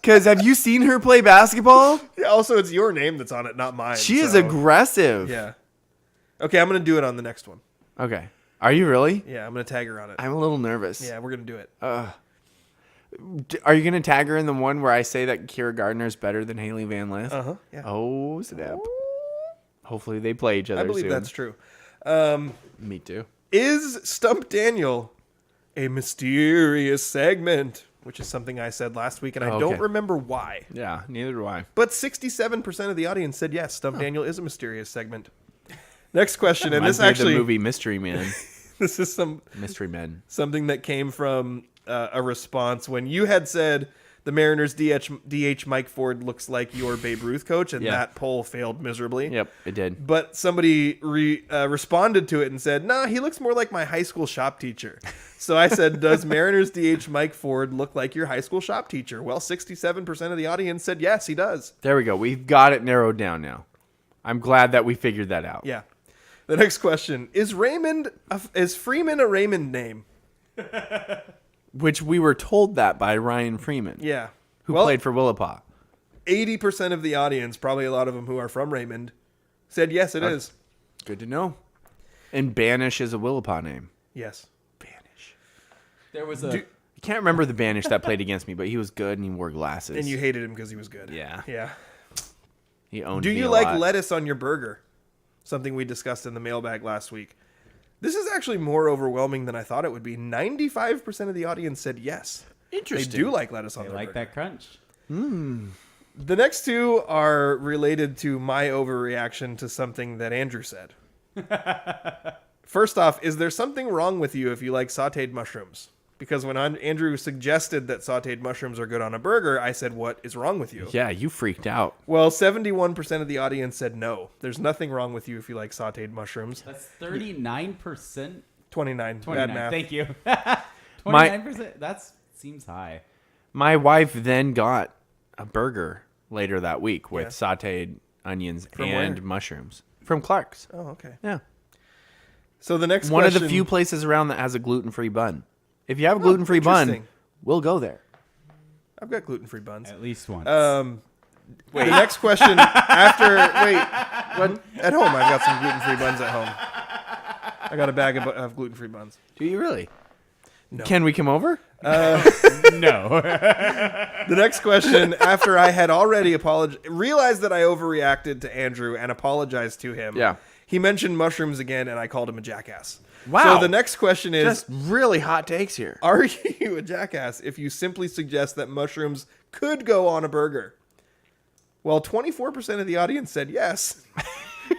S2: Because have you seen her play basketball?
S3: Yeah, also, it's your name that's on it, not mine.
S2: She is
S3: so-
S2: aggressive.
S3: Yeah. Okay, I'm gonna do it on the next one.
S2: Okay. Are you really?
S3: Yeah, I'm gonna tag her on it.
S2: I'm a little nervous.
S3: Yeah, we're gonna do it.
S2: Are you gonna tag her in the one where I say that Kira Gardner's better than Haley Van Lith?
S3: Yeah.
S2: Oh, snap. Hopefully they play each other
S3: I believe
S2: soon.
S3: that's true.
S2: Me too.
S3: Is Stump Daniel a mysterious segment? Which is something I said last week, and I don't remember why.
S2: Yeah, neither do I.
S3: But 67% of the audience said yes, Stump Daniel is a mysterious segment. Next question, and
S2: Reminds
S3: this
S2: me of
S3: actually,
S2: the movie Mystery Man.
S3: this is
S2: Mystery Men.
S3: something that came from a response when you had said the Mariners DH Mike Ford looks like your Babe Ruth coach, and that poll failed miserably.
S2: Yep, it did.
S3: But somebody responded to it and said, nah, he looks more like my high school shop teacher. So I said, does Mariners DH Mike Ford look like your high school shop teacher? Well, 67% of the audience said yes, he does.
S2: There we go. We've got it narrowed down now. I'm glad that we figured that out.
S3: Yeah. The next question, is Freeman a Raymond name?
S2: Which we were told that by Ryan Freeman.
S3: Yeah.
S2: Who played for Willapa.
S3: 80% of the audience, probably a lot of them who are from Raymond, said yes, it is.
S2: Good to know. And Banish is a Willapa name.
S3: Yes.
S2: Banish.
S4: There was a...
S2: I can't remember the Banish that played against me, but he was good and he wore glasses.
S3: And you hated him because he was good.
S2: Yeah.
S3: Yeah.
S2: He owned
S3: Do
S2: me
S3: you
S2: a
S3: like
S2: lot.
S3: lettuce on your burger? Something we discussed in the mailbag last week. This is actually more overwhelming than I thought it would be. 95% of the audience said yes.
S2: Interesting.
S3: They do like lettuce on
S4: They
S3: their
S4: like
S3: burger.
S4: that crunch.
S3: The next two are related to my overreaction to something that Andrew said. First off, is there something wrong with you if you like sautéed mushrooms? Because when Andrew suggested that sautéed mushrooms are good on a burger, I said, what is wrong with you?
S2: Yeah, you freaked out.
S3: Well, 71% of the audience said no. There's nothing wrong with you if you like sautéed mushrooms.
S4: That's 39%.
S3: 29.
S4: 29.
S3: Bad math.
S4: Thank you.
S2: My-
S4: 29%. That seems high.
S2: My wife then got a burger later that week with sautéed onions and
S3: where?
S2: mushrooms from Clark's.
S3: Oh, okay.
S2: Yeah.
S3: So the next
S2: One
S3: question...
S2: of the few places around that has a gluten-free bun. If you have a gluten-free bun,
S3: interesting.
S2: we'll go there.
S3: I've got gluten-free buns.
S4: At least once.
S3: The next question after... What? At home, I've got some gluten-free buns at home. I got a bag of gluten-free buns.
S2: Do you really?
S3: No.
S2: Can we come over?
S4: No.
S3: The next question, after I had already realized that I overreacted to Andrew and apologized to him,
S2: Yeah.
S3: he mentioned mushrooms again, and I called him a jackass.
S2: Wow.
S3: So the next question is,
S2: Just really hot takes here.
S3: are you a jackass if you simply suggest that mushrooms could go on a burger? Well, 24% of the audience said yes,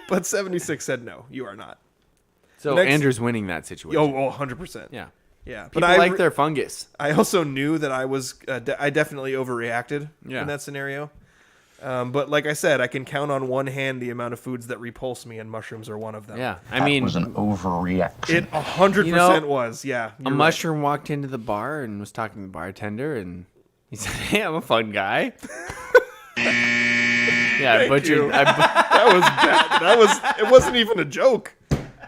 S3: but 76 said no, you are not.
S2: So
S3: Next-
S2: Andrew's winning that situation.
S3: Oh, 100%.
S2: Yeah.
S3: Yeah.
S2: People
S3: But I
S2: like their fungus.
S3: I also knew that I was I definitely overreacted
S2: Yeah.
S3: in that scenario. But like I said, I can count on one hand the amount of foods that repulse me, and mushrooms are one of them.
S2: Yeah. I mean,
S7: was an overreaction.
S3: It 100%
S2: You know,
S3: was. Yeah.
S2: a
S3: you're right.
S2: mushroom walked into the bar and was talking to the bartender, and he said, "Hey, I'm a fun guy." Yeah, I butchered.
S3: you. That was bad. It wasn't even a joke.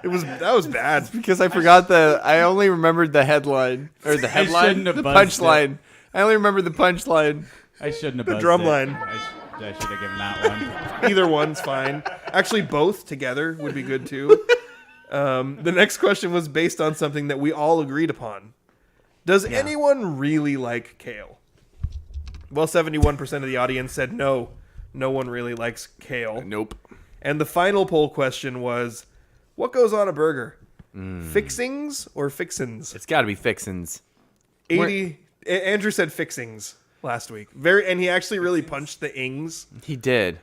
S3: That was bad.
S2: Because I forgot I only remembered the headline or the headline,
S4: shouldn't have
S2: the
S4: buzzed
S2: punchline. I only remember the punchline.
S4: I shouldn't have buzzed
S3: drum
S4: it.
S3: line.
S4: I should have given that one.
S3: Either one's fine. Actually, both together would be good too. The next question was based on something that we all agreed upon. Does anyone really like kale? Well, 71% of the audience said no. No one really likes kale.
S2: Nope.
S3: And the final poll question was, what goes on a burger? Fixings or fixins?
S2: It's got to be fixins.
S3: 80. Andrew said fixings last week. And he actually really punched the ings.
S2: He did,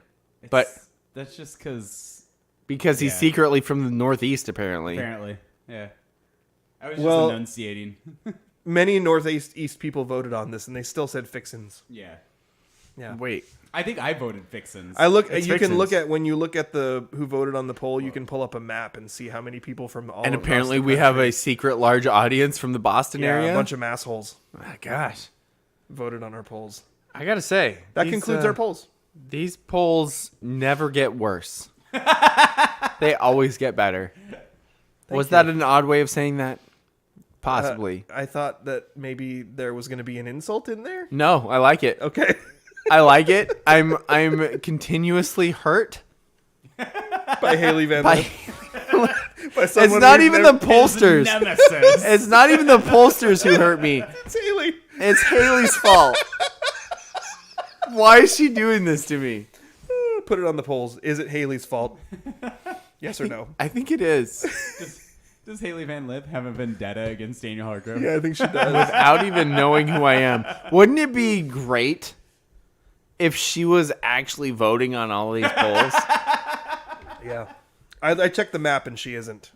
S2: but
S4: That's just because,
S2: because he's secretly from the Northeast, apparently.
S4: apparently. Yeah. I was
S3: Well-
S4: just enunciating.
S3: Many Northeast people voted on this, and they still said fixins.
S4: Yeah.
S3: Yeah.
S2: Wait,
S4: I think I voted fixins.
S2: It's
S3: You can look
S2: fixins.
S3: at when you look at who voted on the poll. You can pull up a map and see how many people from all.
S2: and
S3: across
S2: apparently
S3: the
S2: we have
S3: country-
S2: a secret large audience from the Boston area.
S3: a bunch of massholes
S2: Oh, gosh,
S3: voted on our polls.
S2: I gotta say
S3: That
S2: these,
S3: concludes our polls.
S2: These polls never get worse. They always get better. Was that an odd way of saying that? Possibly.
S3: I thought that maybe there was going to be an insult in there.
S2: No, I like it.
S3: Okay.
S2: I like it. I'm continuously hurt
S3: By Haley Van
S2: by.
S3: Lith. By
S2: It's
S3: someone
S2: not
S3: we've
S2: even
S3: never-
S2: the pollsters.
S4: Nemesis.
S2: It's not even the pollsters who hurt me.
S3: It's Haley.
S2: It's Haley's fault. Why is she doing this to me?
S3: Put it on the polls. Is it Haley's fault? Yes or no?
S2: I think it is.
S4: Does Haley Van Lith have a vendetta against Daniel Hargrove?
S3: Yeah, I think she does.
S2: Without even knowing who I am. Wouldn't it be great if she was actually voting on all of these polls?
S3: Yeah. I checked the map and she isn't.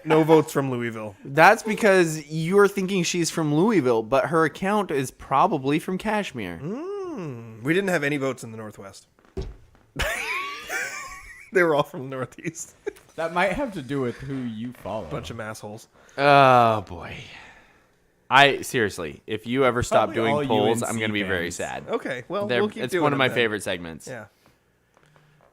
S3: No votes from Louisville.
S2: That's because you're thinking she's from Louisville, but her account is probably from Kashmir.
S3: We didn't have any votes in the Northwest. They were all from the Northeast.
S4: That might have to do with who you follow.
S3: Bunch of assholes.
S2: Oh boy. Seriously, if you ever stop
S4: Probably all
S2: doing polls,
S4: UNC
S2: I'm going to be very
S4: fans.
S2: sad.
S3: Okay, well, we'll keep
S2: It's
S3: doing
S2: one of
S3: it
S2: my
S3: then.
S2: favorite segments.
S3: Yeah.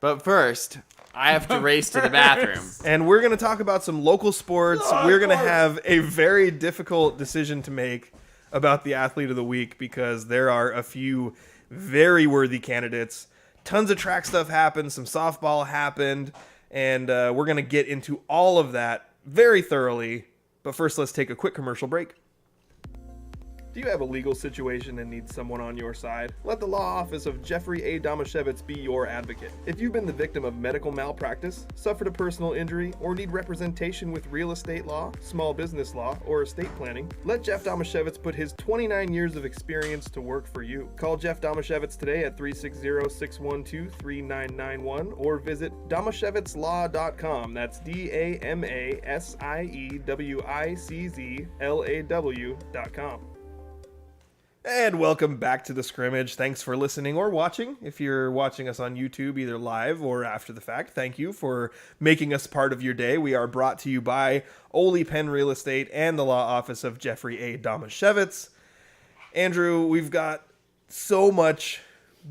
S2: But first, I have to race to the bathroom.
S3: And we're going to talk about some local sports. We're going to have a very difficult decision to make about the athlete of the week because there are a few very worthy candidates. Tons of track stuff happened. Some softball happened. And we're going to get into all of that very thoroughly. But first, let's take a quick commercial break. Do you have a legal situation and need someone on your side? Let the law office of Jeffrey A. Damashevitz be your advocate. If you've been the victim of medical malpractice, suffered a personal injury, or need representation with real estate law, small business law, or estate planning, let Jeff Damashevitz put his 29 years of experience to work for you. Call Jeff Damashevitz today at 360-612-3991 or visit damashevitzlaw.com. That's DAMASIEWICZLAW.com. And welcome back to the Scrimmage. Thanks for listening or watching. If you're watching us on YouTube, either live or after the fact, thank you for making us part of your day. We are brought to you by Ole Penn Real Estate and the law office of Jeffrey A. Damashevitz. Andrew, we've got so much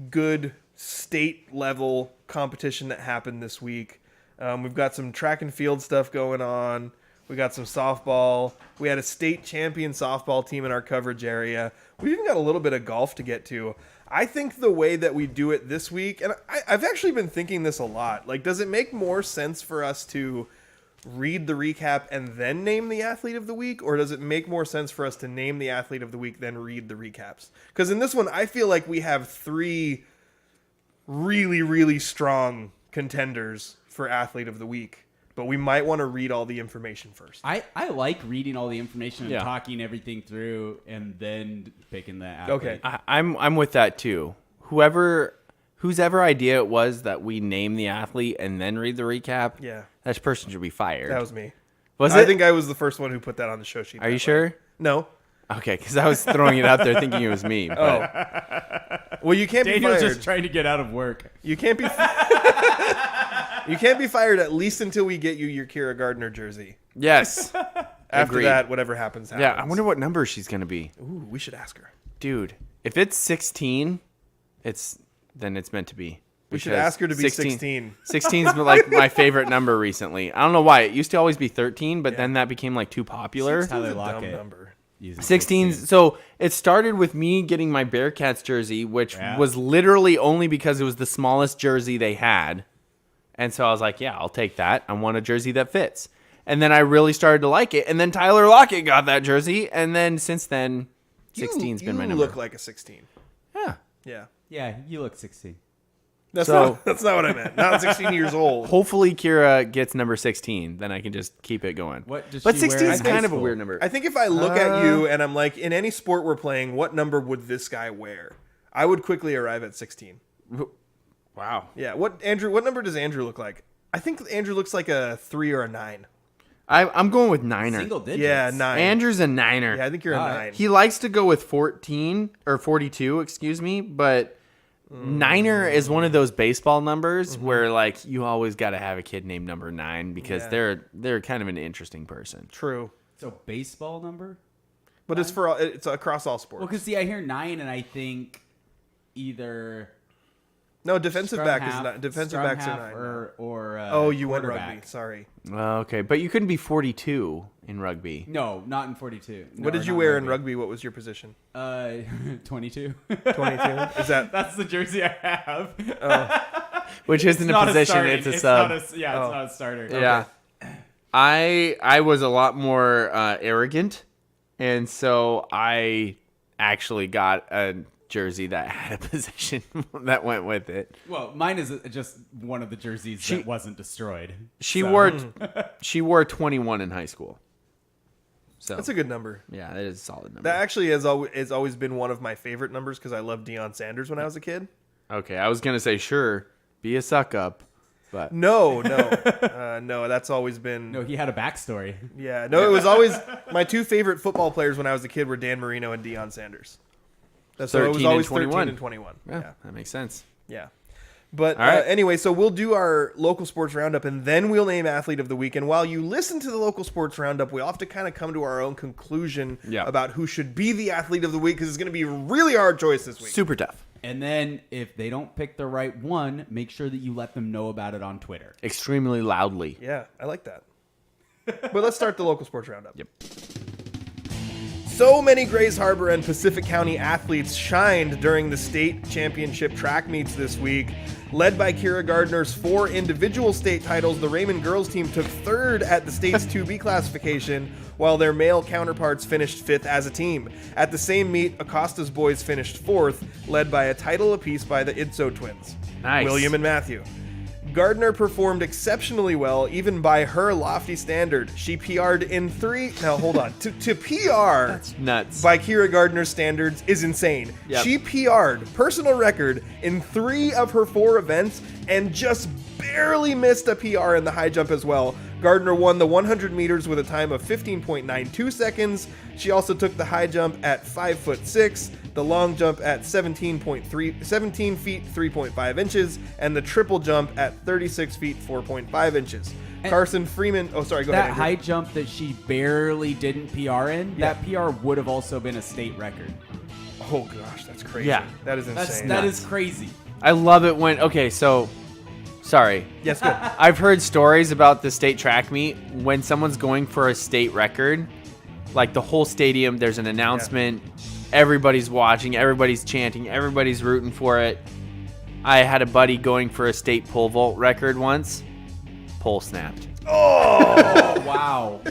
S3: good state-level competition that happened this week. We've got some track and field stuff going on. We got some softball. We had a state champion softball team in our coverage area. We even got a little bit of golf to get to. I think the way that we do it this week, and I've actually been thinking this a lot, like, does it make more sense for us to read the recap and then name the athlete of the week, or does it make more sense for us to name the athlete of the week then read the recaps? Because in this one, I feel like we have three really, really strong contenders for athlete of the week. But we might want to read all the information first.
S4: I like reading all the information and talking everything through and then picking the athlete.
S3: Okay.
S2: I'm with that too. Whose ever idea it was that we name the athlete and then read the recap, that person should be fired.
S3: That was me.
S2: Was it?
S3: I think I was the first one who put that on the show sheet.
S2: Are you sure?
S3: No.
S2: Okay, because I was throwing it out there thinking it was me. But.
S3: Oh. Well, you can't
S4: Daniel's
S3: be fired.
S4: just trying to get out of work.
S3: You can't be You can't be fired at least until we get you your Kira Gardner jersey.
S2: Yes.
S3: After that, whatever happens.
S2: Yeah, I wonder what number she's going to be.
S3: Ooh, we should ask her.
S2: Dude, if it's 16, then it's meant to be.
S3: We should ask her to be 16.
S2: 16's been like my favorite number recently. I don't know why. It used to always be 13, but then that became like too popular.
S4: Tyler
S3: Dumb
S4: Lockett.
S3: number.
S2: 16. So it started with me getting my Bearcats jersey, which was literally only because it was the smallest jersey they had. And so I was like, yeah, I'll take that. I want a jersey that fits. And then I really started to like it. And then Tyler Lockett got that jersey. And then since then, 16's been my number.
S3: You look like a 16.
S2: Yeah.
S3: Yeah.
S4: Yeah, you look 16.
S3: That's not what I meant. Not 16 years old.
S2: Hopefully Kira gets number 16. Then I can just keep it going.
S4: What does
S2: but
S4: she wear
S2: 16
S4: in
S2: is
S4: high
S2: kind of a
S4: school?
S2: weird number.
S3: I think if I look at you and I'm like, in any sport we're playing, what number would this guy wear? I would quickly arrive at 16.
S2: Wow.
S3: Yeah. What number does Andrew look like? I think Andrew looks like a 3 or a 9.
S2: I'm going with niner.
S4: Single digits.
S3: Yeah, 9.
S2: Andrew's a niner.
S3: Yeah, I think you're a 9.
S2: He likes to go with 14 or 42, excuse me, but niner is one of those baseball numbers where like you always got to have a kid named number 9 because they're kind of an interesting person.
S3: True.
S4: So baseball number?
S3: But it's across all sports.
S4: Well, because see, I hear 9 and I think either
S3: No, defensive
S4: scrum
S3: back
S4: half,
S3: is not. Defensive
S4: scrum
S3: backs
S4: half
S3: are 9.
S4: or
S3: You went
S4: quarterback.
S3: rugby. Sorry.
S2: Okay, but you couldn't be 42 in rugby.
S4: No, not in 42.
S3: What did you wear in rugby? What was your position?
S4: 22.
S3: 22. Is that?
S4: That's the jersey I have.
S2: Which isn't a position, it's a sub.
S4: It's not a starter.
S2: Yeah. I was a lot more arrogant, and so I actually got a jersey that had a position that went with it.
S4: Well, mine is just one of the jerseys that wasn't destroyed.
S2: She wore 21 in high school. So
S3: That's a good number.
S2: yeah, that is a solid number.
S3: That actually has always been one of my favorite numbers because I loved Deion Sanders when I was a kid.
S2: Okay, I was gonna say sure, be a suck up, but
S3: No. That's always been.
S4: No, he had a backstory.
S3: Yeah, no, it was always my two favorite football players when I was a kid were Dan Marino and Deion Sanders. So it was
S2: 13
S3: always
S2: and 21.
S3: 13 and 21.
S2: yeah, that makes sense.
S3: Yeah. But
S2: All right.
S3: anyway, so we'll do our local sports roundup, and then we'll name athlete of the week. And while you listen to the local sports roundup, we have to kind of come to our own conclusion about who should be the athlete of the week, because it's going to be a really hard choice this week.
S2: Super tough.
S4: And then if they don't pick the right one, make sure that you let them know about it on Twitter.
S2: Extremely loudly.
S3: Yeah, I like that. But let's start the local sports roundup.
S2: Yep.
S3: So many Grays Harbor and Pacific County athletes shined during the state championship track meets this week. Led by Kira Gardner's 4 individual state titles, the Raymond girls team took 3rd at the state's 2B classification, while their male counterparts finished 5th as a team. At the same meet, Acosta's boys finished 4th, led by a title apiece by the Idso twins,
S2: Nice.
S3: William and Matthew. Gardner performed exceptionally well, even by her lofty standard. She PR'd in 3... Now, hold on. To PR...
S2: That's nuts.
S3: By Kira Gardner's standards is insane.
S2: Yep.
S3: She PR'd personal record in 3 of her 4 events and just barely missed a PR in the high jump as well. Gardner won the 100 meters with a time of 15.92 seconds. She also took the high jump at 5'6", the long jump at 17 feet 3.5 inches, and the triple jump at 36 feet 4.5 inches.
S4: And
S3: Carson Freeman, go ahead.
S4: That
S3: Andrew.
S4: high jump that she barely didn't PR in, that PR would have also been a state record.
S3: Oh gosh, that's crazy.
S2: Yeah.
S3: That is insane.
S4: That is crazy.
S2: I love it when, okay, so, sorry.
S3: Yes, good.
S2: I've heard stories about the state track meet when someone's going for a state record, like the whole stadium, there's an announcement, everybody's watching, everybody's chanting, everybody's rooting for it. I had a buddy going for a state pole vault record once. Pole snapped.
S3: Oh!
S4: Wow.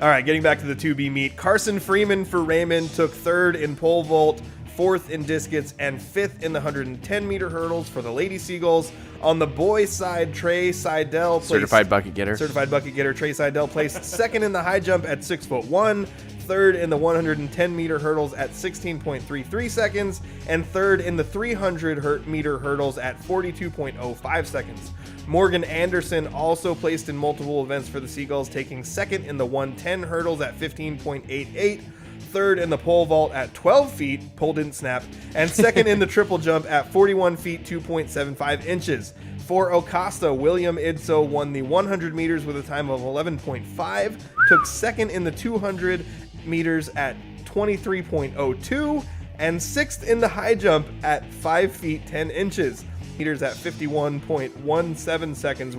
S3: All right, getting back to the 2B meet. Carson Freeman for Raymond took 3rd in pole vault, 4th in discus, and 5th in the 110-meter hurdles for the Lady Seagulls. On the boys' side, Trey Seidel placed...
S2: Certified bucket getter.
S3: Certified bucket getter Trey Seidel placed 2nd in the high jump at 6'1", 3rd in the 110-meter hurdles at 16.33 seconds, and 3rd in the 300-meter hurdles at 42.05 seconds. Morgan Anderson also placed in multiple events for the Seagulls, taking 2nd in the 110 hurdles at 15.88, 3rd in the pole vault at 12 feet, pole didn't snap, and 2nd in the triple jump at 41 feet 2.75 inches. For Acosta, William Idso won the 100 meters with a time of 11.5, took 2nd in the 200 meters at 23.02, and 6th in the high jump at 5 feet 10 inches. Meters at 51.17 seconds,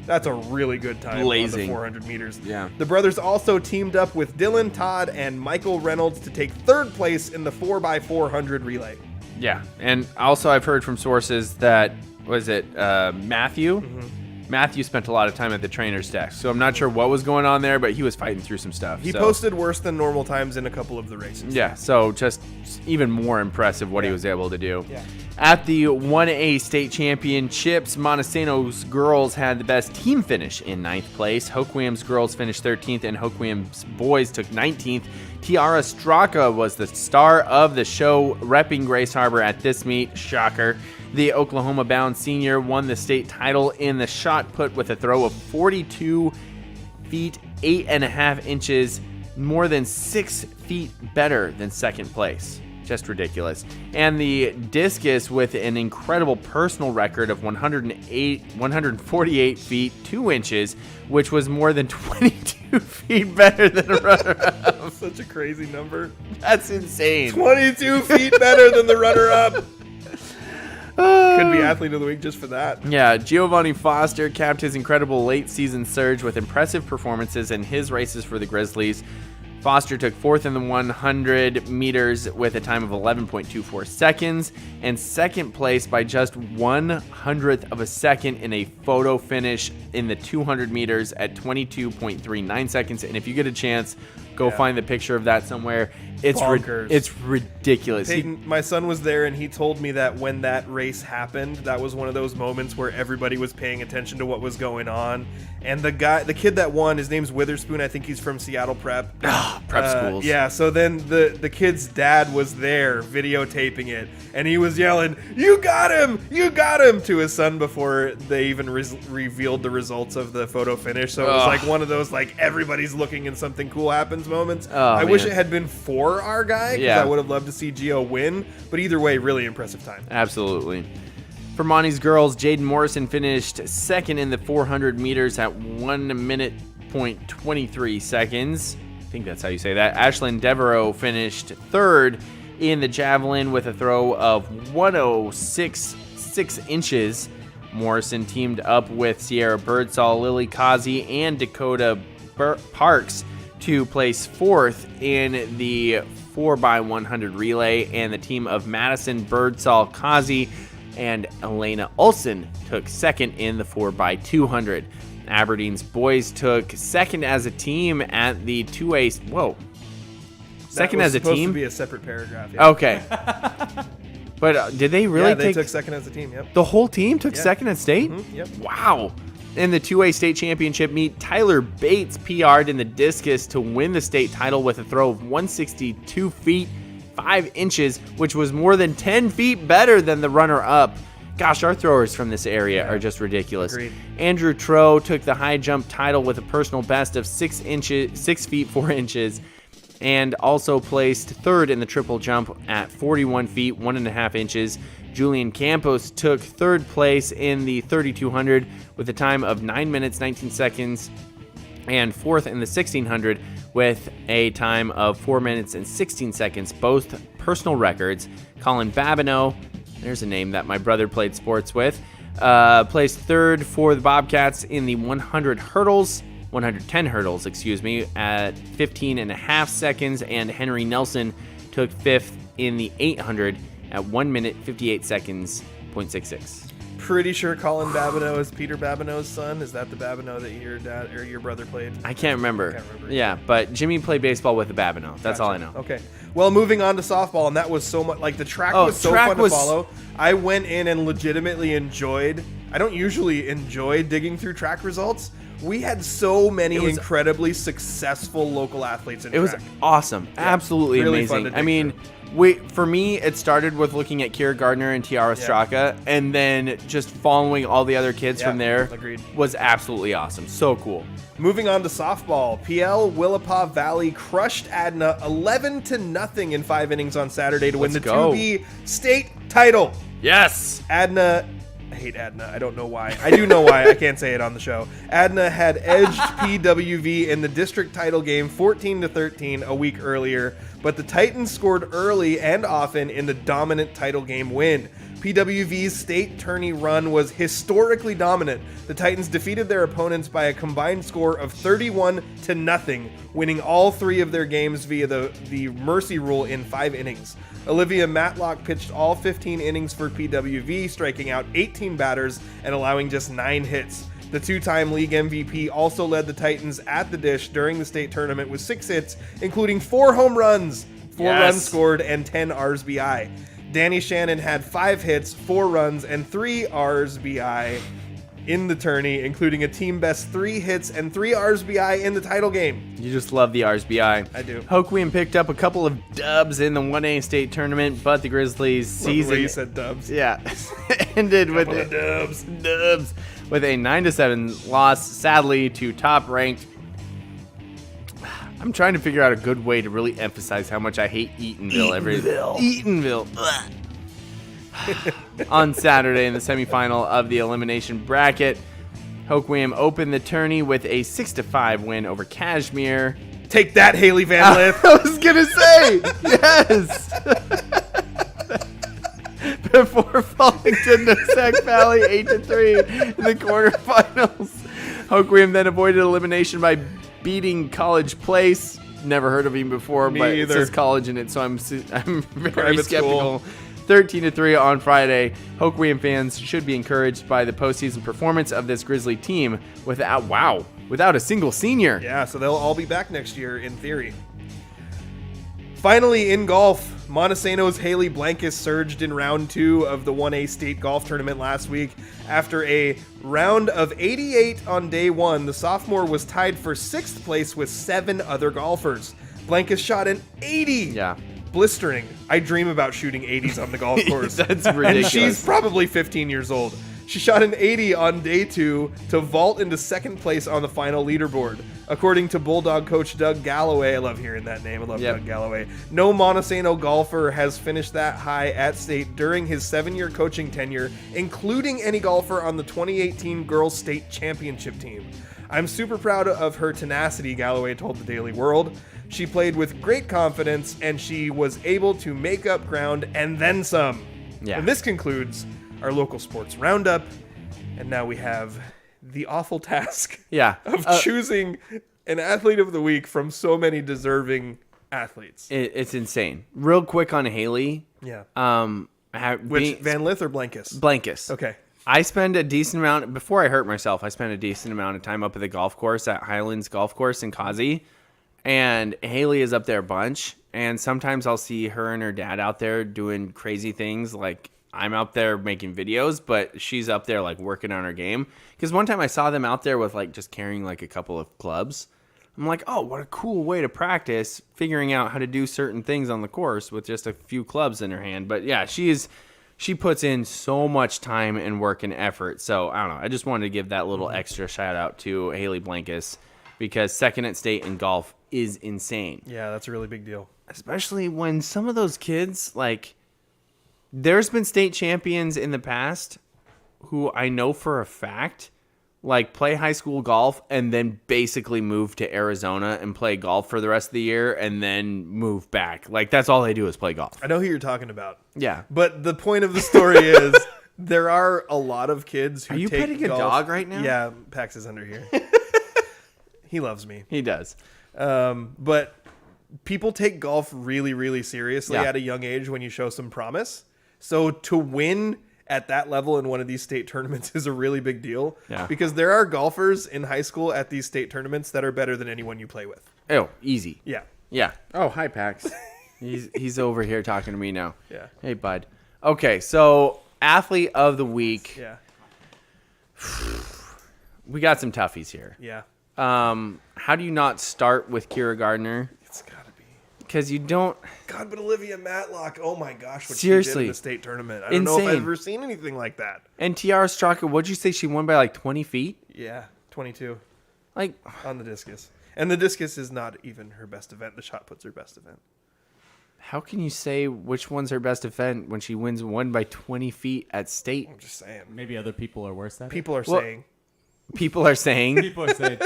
S3: that's a really good time
S2: Blazing.
S3: on the 400 meters.
S2: Yeah.
S3: The brothers also teamed up with Dylan Todd and Michael Reynolds to take 3rd place in the 4x400 relay.
S2: Yeah, and also I've heard from sources that, Matthew?
S3: Mm-hmm.
S2: Matthew spent a lot of time at the trainer's desk, so I'm not sure what was going on there, but he was fighting through some stuff.
S3: He
S2: so.
S3: posted worse than normal times in a couple of the races.
S2: Yeah, so just even more impressive what he was able to do.
S3: Yeah.
S2: At the 1A state championships, Montesano's girls had the best team finish in 9th place. Hoquiam's girls finished 13th, and Hoquiam's boys took 19th. Tiara Straka was the star of the show, repping Grays Harbor at this meet. Shocker. The Oklahoma-bound senior won the state title in the shot put with a throw of 42 feet 8.5 inches, more than 6 feet better than 2nd place. Just ridiculous. And the discus with an incredible personal record of 148 feet 2 inches, which was more than 22 feet better than a runner-up.
S3: Such a crazy number.
S2: That's insane.
S3: 22 feet better than the runner-up. Could be athlete of the week just for that.
S2: Yeah, Giovanni Foster capped his incredible late season surge with impressive performances in his races for the Grizzlies. Foster took 4th in the 100 meters with a time of 11.24 seconds, and 2nd place by just 1/100th of a second in a photo finish in the 200 meters at 22.39 seconds. And if you get a chance, go find the picture of that somewhere. It's
S3: Bonkers.
S2: it's ridiculous.
S3: Peyton, my son was there, and he told me that when that race happened, that was one of those moments where everybody was paying attention to what was going on. And the kid that won, his name's Witherspoon. I think he's from Seattle Prep.
S2: Prep schools.
S3: Yeah, so then the kid's dad was there videotaping it, and he was yelling, "You got him! You got him!" to his son before they even revealed the results of the photo finish. So it was like one of those, like, everybody's looking and something cool happens moments. I wish it had been for our guy, because I would have loved to see Gio win. But either way, really impressive time.
S2: Absolutely. For Monty's girls, Jaden Morrison finished 2nd in the 400 meters at 1:23 seconds. I think that's how you say that. Ashlyn Devereaux finished 3rd in the javelin with a throw of 106.6 inches. Morrison teamed up with Sierra Birdsall, Lily Kazi, and Dakota Parks to place fourth in the 4x100 relay, and the team of Madison, Birdsall, Kazi, and Elena Olsen took second in the 4x200. Aberdeen's boys took second as a team at the 2A. Whoa. Second as a
S3: supposed
S2: team?
S3: to be a separate paragraph. Yeah.
S2: Okay. But did they really
S3: they
S2: take...
S3: took second as a team, yep.
S2: The whole team took second at state?
S3: Yep.
S2: Wow. In the 2A state championship meet, Tyler Bates PR'd in the discus to win the state title with a throw of 162 feet, 5 inches, which was more than 10 feet better than the runner-up. Gosh, our throwers from this area are just ridiculous.
S3: Agreed.
S2: Andrew Troe took the high jump title with a personal best of 6 feet 4 inches, and also placed third in the triple jump at 41 feet 1.5 inches. Julian Campos took third place in the 3200 with a time of 9 minutes 19 seconds, and fourth in the 1600 with a time of 4 minutes and 16 seconds, both personal records. Colin Babineau, there's a name that my brother played sports with, placed third for the Bobcats in the 110 hurdles, at 15.5 seconds, and Henry Nelson took fifth in the 800 at 1 minute 58 seconds, 0.66.
S3: Pretty sure Colin Babineau is Peter Babineau's son. Is that the Babineau that your dad or your brother played?
S2: I can't remember. Yeah, but Jimmy played baseball with the Babineau. That's all I know.
S3: Okay. Well, moving on to softball, and that was so much, like, the track was so fun to follow. I went in and legitimately enjoyed. I don't usually enjoy digging through track results. We had so many incredibly successful local athletes in track.
S2: It was awesome. Yeah, absolutely really amazing. I mean, for me, it started with looking at Kira Gardner and Tiara Straka, and then just following all the other kids from there was absolutely awesome. So cool.
S3: Moving on to softball, PL Willapa Valley crushed Adna 11-0 in 5 innings on Saturday to win the 2B state title.
S2: Yes.
S3: Adna, I hate Adna. I don't know why. I do know why. I can't say it on the show. Adna had edged PWV in the district title game 14-13 a week earlier, but the Titans scored early and often in the dominant title game win. PWV's state tourney run was historically dominant. The Titans defeated their opponents by a combined score of 31-0, winning all 3 of their games via the mercy rule in 5 innings. Olivia Matlock pitched all 15 innings for PWV, striking out 18 batters and allowing just 9 hits. The 2-time league MVP also led the Titans at the dish during the state tournament with 6 hits, including 4 home runs, 4 runs scored, and 10 RSBI. Danny Shannon had 5 hits, 4 runs, and 3 RSBI in the tourney, including a team best 3 hits and 3 RSBI in the title game.
S2: You just love the RSBI.
S3: I do.
S2: Hoquiam picked up a couple of dubs in the 1A state tournament, but the Grizzlies' season...
S3: The way you said dubs.
S2: Yeah. ended with
S3: dubs
S2: with a 9-7 loss, sadly, to top-ranked... I'm trying to figure out a good way to really emphasize how much I hate Eatonville. On Saturday in the semifinal of the elimination bracket, Hoquiam opened the tourney with a 6-5 win over Kashmir.
S3: Take that, Haley Van Lith.
S2: I was gonna say yes. Before falling to Nosac Valley 8-3 in the quarterfinals, Hoquiam then avoided elimination by beating College Place. Never heard of him before, but it says college in it, so I'm very
S3: Private
S2: skeptical. 13-3 on Friday. Hoquiam fans should be encouraged by the postseason performance of this Grizzly team without a single senior.
S3: Yeah, so they'll all be back next year in theory. Finally, in golf, Montesano's Haley Blankus surged in round 2 of the 1A state golf tournament last week. After a round of 88 on day 1, the sophomore was tied for 6th place with 7 other golfers. Blankus shot an 80.
S2: Yeah.
S3: Blistering. I dream about shooting 80s on the golf course.
S2: That's ridiculous.
S3: And she's probably 15 years old. She shot an 80 on day 2 to vault into 2nd place on the final leaderboard. According to Bulldog coach Doug Galloway, I love hearing that name. I love Doug Galloway. No Montesano golfer has finished that high at state during his 7-year coaching tenure, including any golfer on the 2018 Girls State Championship team. I'm super proud of her tenacity, Galloway told the Daily World. She played with great confidence, and she was able to make up ground and then some.
S2: Yeah.
S3: And this concludes our local sports roundup. And now we have the awful task of choosing an athlete of the week from so many deserving athletes.
S2: It's insane. Real quick on Haley.
S3: Yeah.
S2: Which
S3: Van Lith or Blankus?
S2: Blankus.
S3: Okay.
S2: I spend a decent amount, before I hurt myself, I spent a decent amount of time up at the golf course at Highlands Golf Course in Kazi. And Haley is up there a bunch. And sometimes I'll see her and her dad out there doing crazy things. Like I'm out there making videos, but she's up there like working on her game. Because one time I saw them out there with like just carrying like a couple of clubs. I'm like, oh, what a cool way to practice figuring out how to do certain things on the course with just a few clubs in her hand. But yeah, she puts in so much time and work and effort. So I don't know. I just wanted to give that little extra shout out to Haley Blankus because second at state in golf is insane.
S3: Yeah, that's a really big deal.
S2: Especially when some of those kids, like, there's been state champions in the past who I know for a fact, like, play high school golf and then basically move to Arizona and play golf for the rest of the year and then move back. Like, that's all they do is play golf.
S3: I know who you're talking about.
S2: Yeah.
S3: But the point of the story is there are a lot of kids who
S2: Are you
S3: take
S2: petting a
S3: golf.
S2: dog right now?
S3: Yeah, Pax is under here. He loves me.
S2: He does.
S3: But people take golf really, really seriously
S2: Yeah.
S3: at a young age when you show some promise. So to win at that level in one of these state tournaments is a really big deal.
S2: Yeah.
S3: Because there are golfers in high school at these state tournaments that are better than anyone you play with.
S2: Oh, easy.
S3: Yeah.
S2: Yeah. Oh, hi, Pax. He's over here talking to me now.
S3: Yeah.
S2: Hey, bud. Okay, so athlete of the week.
S3: Yeah.
S2: We got some toughies here.
S3: Yeah.
S2: How do you not start with Kira Gardner?
S3: It's got to be.
S2: Because you don't.
S3: God, but Olivia Matlock, oh my gosh, what she
S2: Seriously.
S3: did in the state tournament. I don't know if
S2: Insane.
S3: I've ever seen anything like that.
S2: And Tiara Straka, what'd you say? She won by like 20 feet?
S3: Yeah, 22
S2: Like,
S3: on the discus. And the discus is not even her best event. The shot put's her best event.
S2: how can you say which one's her best event when she wins one by 20 feet at state?
S3: I'm just saying.
S4: Maybe other people are worse at it.
S3: People are
S2: Well,
S3: saying.
S2: People are saying.
S4: People are saying.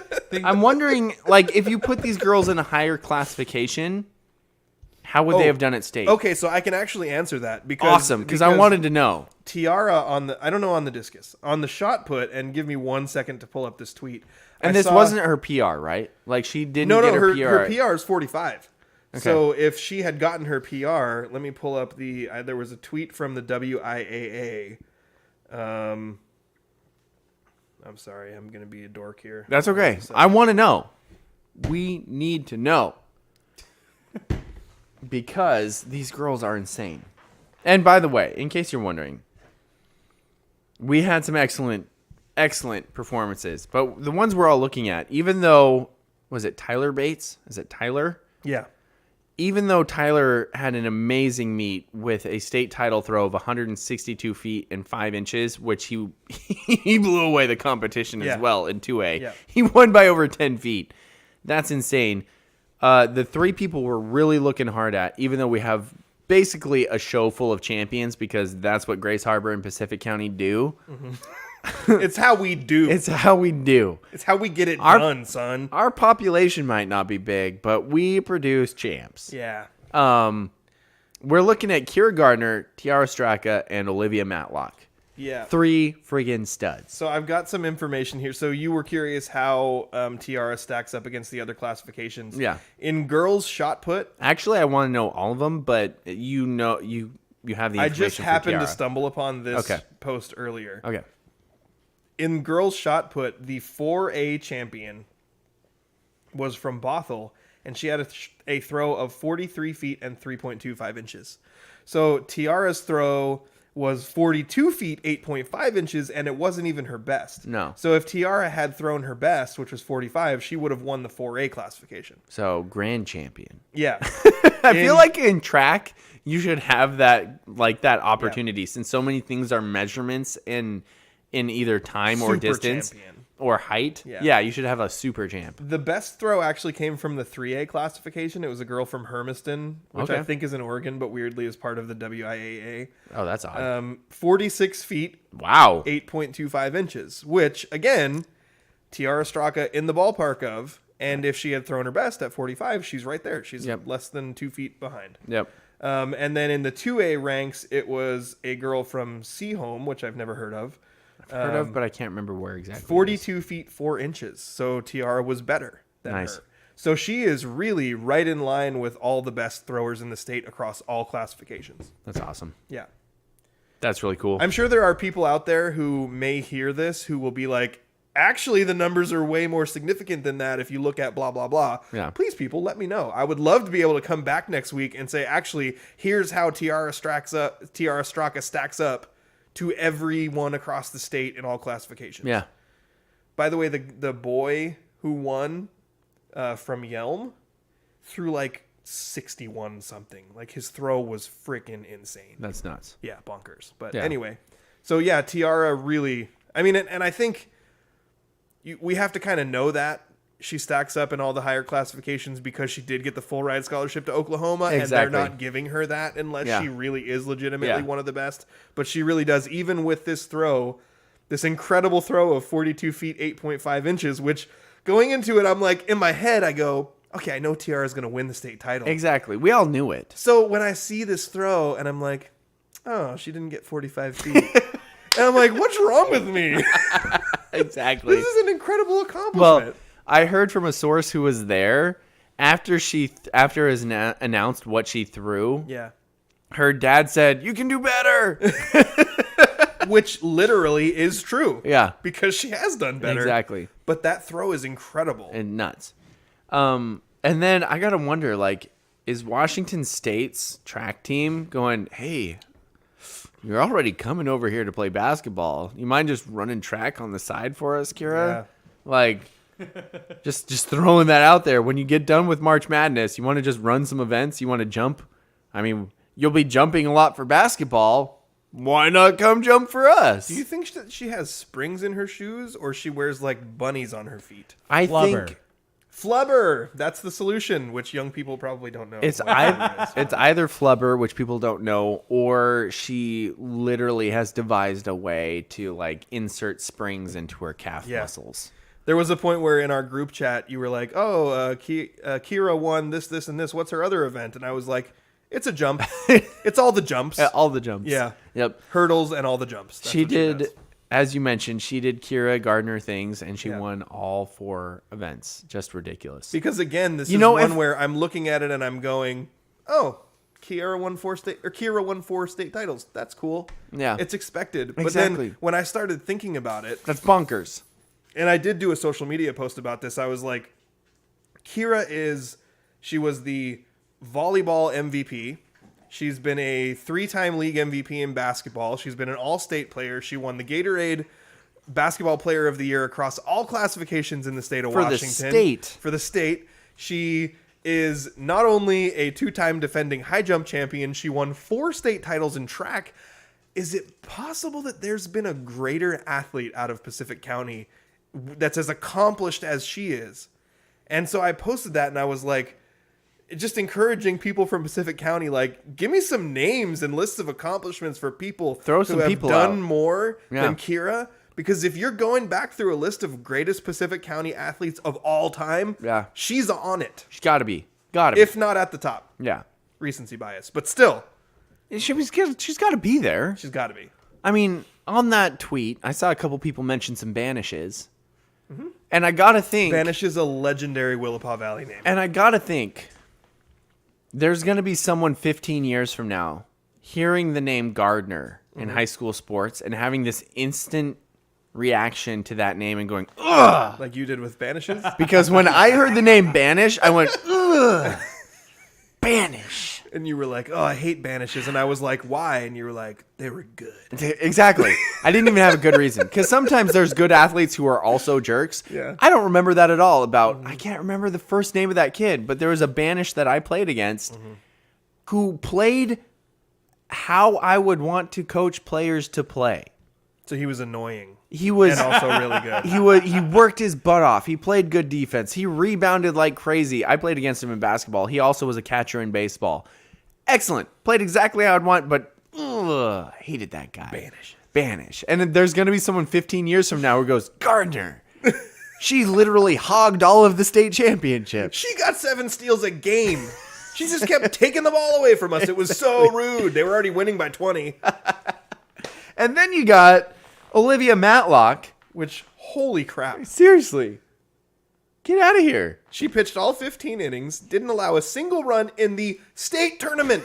S2: I'm wondering, like, if you put these girls in a higher classification, how would they have done at state?
S3: Okay, so I can actually answer that because
S2: Awesome, because I wanted to know.
S3: Tiara on the, I don't know on the discus, on the shot put, and give me 1 second to pull up this tweet.
S2: And this wasn't her PR, right? Like, she didn't get her PR.
S3: her PR is 45. So if she had gotten her PR, let me pull up the, there was a tweet from the WIAA. I'm sorry, I'm going to be a dork here.
S2: That's okay. I want to know. We need to know. Because these girls are insane. And by the way, in case you're wondering, we had some excellent performances. But the ones we're all looking at, even though, was it Tyler Bates? Is it Tyler?
S3: Yeah.
S2: Even though Tyler had an amazing meet with a state title throw of 162 feet and 5 inches, which he blew away the competition as well in 2A.
S3: Yeah.
S2: He won by over 10 feet. That's insane. The three people we're really looking hard at, even though we have basically a show full of champions because that's what Grace Harbor and Pacific County do.
S3: It's how we do.
S2: It's how we do.
S3: It's how we get it done, son.
S2: Our population might not be big, but we produce champs.
S3: Yeah.
S2: We're looking at Kira Gardner, Tiara Straka, and Olivia Matlock.
S3: Yeah.
S2: 3 friggin' studs.
S3: So I've got some information here. So you were curious how Tiara stacks up against the other classifications.
S2: Yeah.
S3: In girls shot put,
S2: Actually, I want to know all of them, but you have the information
S3: I just
S2: for
S3: happened
S2: Tiara.
S3: to stumble upon this
S2: Okay.
S3: post earlier.
S2: Okay.
S3: In girls shot put, the 4A champion was from Bothell, and she had a throw of 43 feet and 3.25 inches. So Tiara's throw was 42 feet, 8.5 inches, and it wasn't even her best.
S2: No.
S3: So if Tiara had thrown her best, which was 45, she would have won the 4A classification.
S2: So, grand champion.
S3: Yeah.
S2: I feel like in track, you should have that opportunity since so many things are measurements in either time or
S3: Super
S2: distance
S3: champion.
S2: or height.
S3: Yeah.
S2: You should have a super champ.
S3: The best throw actually came from the 3A classification. It was a girl from Hermiston, which I
S2: Okay.
S3: think is in Oregon, but weirdly is part of the WIAA.
S2: Oh, that's odd.
S3: 46 feet,
S2: Wow.
S3: 8.25 inches, which, again, Tiara Straka in the ballpark of, and if she had thrown her best at 45, she's right there. She's
S2: Yep.
S3: less than 2 feet behind.
S2: Yep.
S3: And then in the 2A ranks, it was a girl from Seaholm, which I've never heard of.
S2: Heard of, but I can't remember where exactly. it is.
S3: 42 feet 4 inches. So Tiara was better. than
S2: Nice.
S3: her. So she is really right in line with all the best throwers in the state across all classifications.
S2: That's awesome.
S3: Yeah.
S2: That's really cool.
S3: I'm sure there are people out there who may hear this who will be like, actually, the numbers are way more significant than that if you look at blah, blah, blah.
S2: Yeah.
S3: Please, people, let me know. I would love to be able to come back next week and say, actually, here's how Tiara Straka stacks up to everyone across the state in all classifications.
S2: Yeah.
S3: By the way, the boy who won from Yelm threw like 61 something. Like his throw was freaking insane.
S2: That's nuts.
S3: Yeah, bonkers. But
S2: Yeah.
S3: anyway, so yeah, Tiara really, I mean, and I think we have to kind of know that she stacks up in all the higher classifications because she did get the full ride scholarship to Oklahoma, and
S2: Exactly.
S3: they're not giving her that unless
S2: Yeah.
S3: she really is legitimately
S2: Yeah.
S3: one of the best. But she really does, even with this throw, this incredible throw of 42 feet, 8.5 inches, which going into it, I'm like, in my head, I go, okay, I know Tiara's going to win the state title.
S2: Exactly. We all knew it.
S3: So when I see this throw and I'm like, oh, she didn't get 45 feet. And I'm like, what's wrong with me?
S2: Exactly.
S3: This is an incredible accomplishment.
S2: Well, I heard from a source who was there after it was announced what she threw.
S3: yeah.
S2: Her dad said, "You can do better."
S3: Which literally is true.
S2: Yeah.
S3: Because she has done better.
S2: Exactly.
S3: But that throw is incredible.
S2: And nuts. And then I gotta wonder, like, is Washington State's track team going, "Hey, you're already coming over here to play basketball. You mind just running track on the side for us, Kira?"
S3: Yeah.
S2: Like, just throwing that out there. When you get done with March Madness, you want to just run some events. You want to jump. I mean, you'll be jumping a lot for basketball. Why not come jump for us?
S3: Do you think that she has springs in her shoes or she wears like bunnies on her feet?
S2: I
S4: Flubber.
S2: think
S3: Flubber. That's the solution, which young people probably don't know.
S2: it's
S3: what that is.
S2: it's either flubber, which people don't know, or she literally has devised a way to like insert springs into her calf
S3: Yeah.
S2: muscles.
S3: There was a point where in our group chat you were like, "Oh, Kira won this, and this. What's her other event?" And I was like, "It's a jump. It's all the jumps,
S2: All the jumps.
S3: Yeah.
S2: Yep.
S3: hurdles, and all the jumps." That's
S2: She
S3: what
S2: did,
S3: does.
S2: as you mentioned, she did Kira Gardner things, and she
S3: Yeah.
S2: won all 4 events. Just ridiculous.
S3: Because again, this
S2: You
S3: is
S2: know,
S3: one
S2: if-
S3: where I'm looking at it and I'm going, "Oh, Kira won 4 state titles. That's cool.
S2: Yeah.
S3: it's expected." But
S2: Exactly.
S3: then when I started thinking about it,
S2: That's bonkers.
S3: and I did do a social media post about this, I was like, she was the volleyball MVP. She's been a 3-time league MVP in basketball. She's been an all-state player. She won the Gatorade Basketball Player of the Year across all classifications in the state of
S2: For the
S3: Washington.
S2: state.
S3: For the state. She is not only a 2-time defending high jump champion, she won 4 state titles in track. Is it possible that there's been a greater athlete out of Pacific County that's as accomplished as she is? And so I posted that and I was like, just encouraging people from Pacific County, like, give me some names and lists of accomplishments for people
S2: Throw some
S3: who have
S2: people
S3: done
S2: out.
S3: more
S2: Yeah.
S3: than Kira. Because if you're going back through a list of greatest Pacific County athletes of all time,
S2: Yeah.
S3: she's on it.
S2: She's got to be. Got to be.
S3: If not at the top.
S2: Yeah.
S3: Recency bias. But still,
S2: She's got to be there.
S3: she's got to be.
S2: I mean, on that tweet, I saw a couple people mention some banishes. And I got to think.
S3: Banish is a legendary Willapa Valley name.
S2: And I got to think. There's going to be someone 15 years from now hearing the name Gardner in high school sports and having this instant reaction to that name and going, ugh.
S3: Like you did with Banishes.
S2: Because when I heard the name Banish, I went, ugh. Banish.
S3: And you were like, oh, I hate Banishes. And I was like, why? And you were like, they were good.
S2: Exactly. I didn't even have a good reason. Because sometimes there's good athletes who are also jerks.
S3: Yeah.
S2: I don't remember that at all. I can't remember the first name of that kid, but there was a Banish that I played against who played how I would want to coach players to play.
S3: So he was annoying.
S2: He was
S3: And also really good.
S2: he worked his butt off. He played good defense. He rebounded like crazy. I played against him in basketball. He also was a catcher in baseball. Excellent. Played exactly how I'd want, but hated that guy. Banish. And then there's going to be someone 15 years from now who goes, Gardner. She literally hogged all of the state championships.
S3: She got 7 steals a game. She just kept taking the ball away from us. It was so rude. They were already winning by 20.
S2: And then you got Olivia Matlock.
S3: Which, holy crap.
S2: Seriously. Get out of here.
S3: She pitched all 15 innings, didn't allow a single run in the state tournament.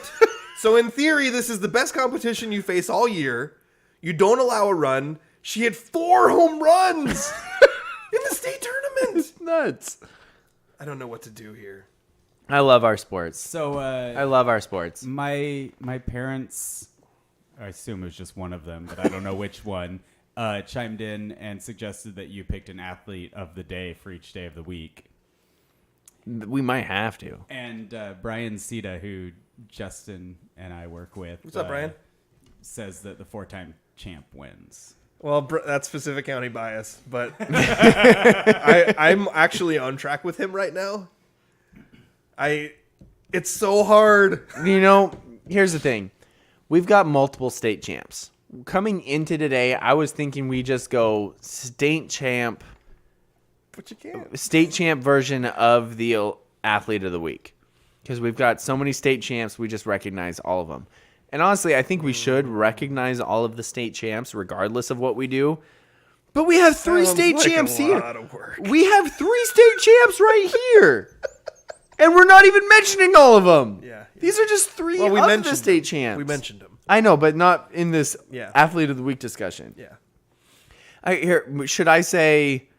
S3: So in theory, this is the best competition you face all year. You don't allow a run. She hit 4 home runs in the state tournament.
S2: It's nuts.
S3: I don't know what to do here.
S2: I love our sports.
S4: So
S2: I love our sports.
S4: my parents, I assume it was just one of them, but I don't know which one, chimed in and suggested that you picked an athlete of the day for each day of the week.
S2: We might have to.
S4: And Brian Sita, who Justin and I work with,
S3: What's up, Brian?
S4: says that the 4-time champ wins.
S3: Well, that's Pacific County bias, but I'm actually on track with him right now. It's so hard.
S2: You know, here's the thing. We've got multiple state champs. Coming into today, I was thinking we just go state champ
S3: But you can't.
S2: state champ version of the athlete of the week. Because we've got so many state champs, we just recognize all of them. And honestly, I think we should recognize all of the state champs regardless of what we do. But we have 3
S3: Sounds
S2: state
S3: like
S2: champs
S3: a
S2: here.
S3: lot of work.
S2: We have 3 state champs right here. And we're not even mentioning all of them.
S3: Yeah.
S2: These are just 3
S3: Well, we
S2: of the
S3: mentioned
S2: state
S3: them.
S2: champs.
S3: We mentioned him.
S2: I know, but not in this
S3: Yeah.
S2: athlete of the week discussion.
S3: Yeah.
S2: Should I say,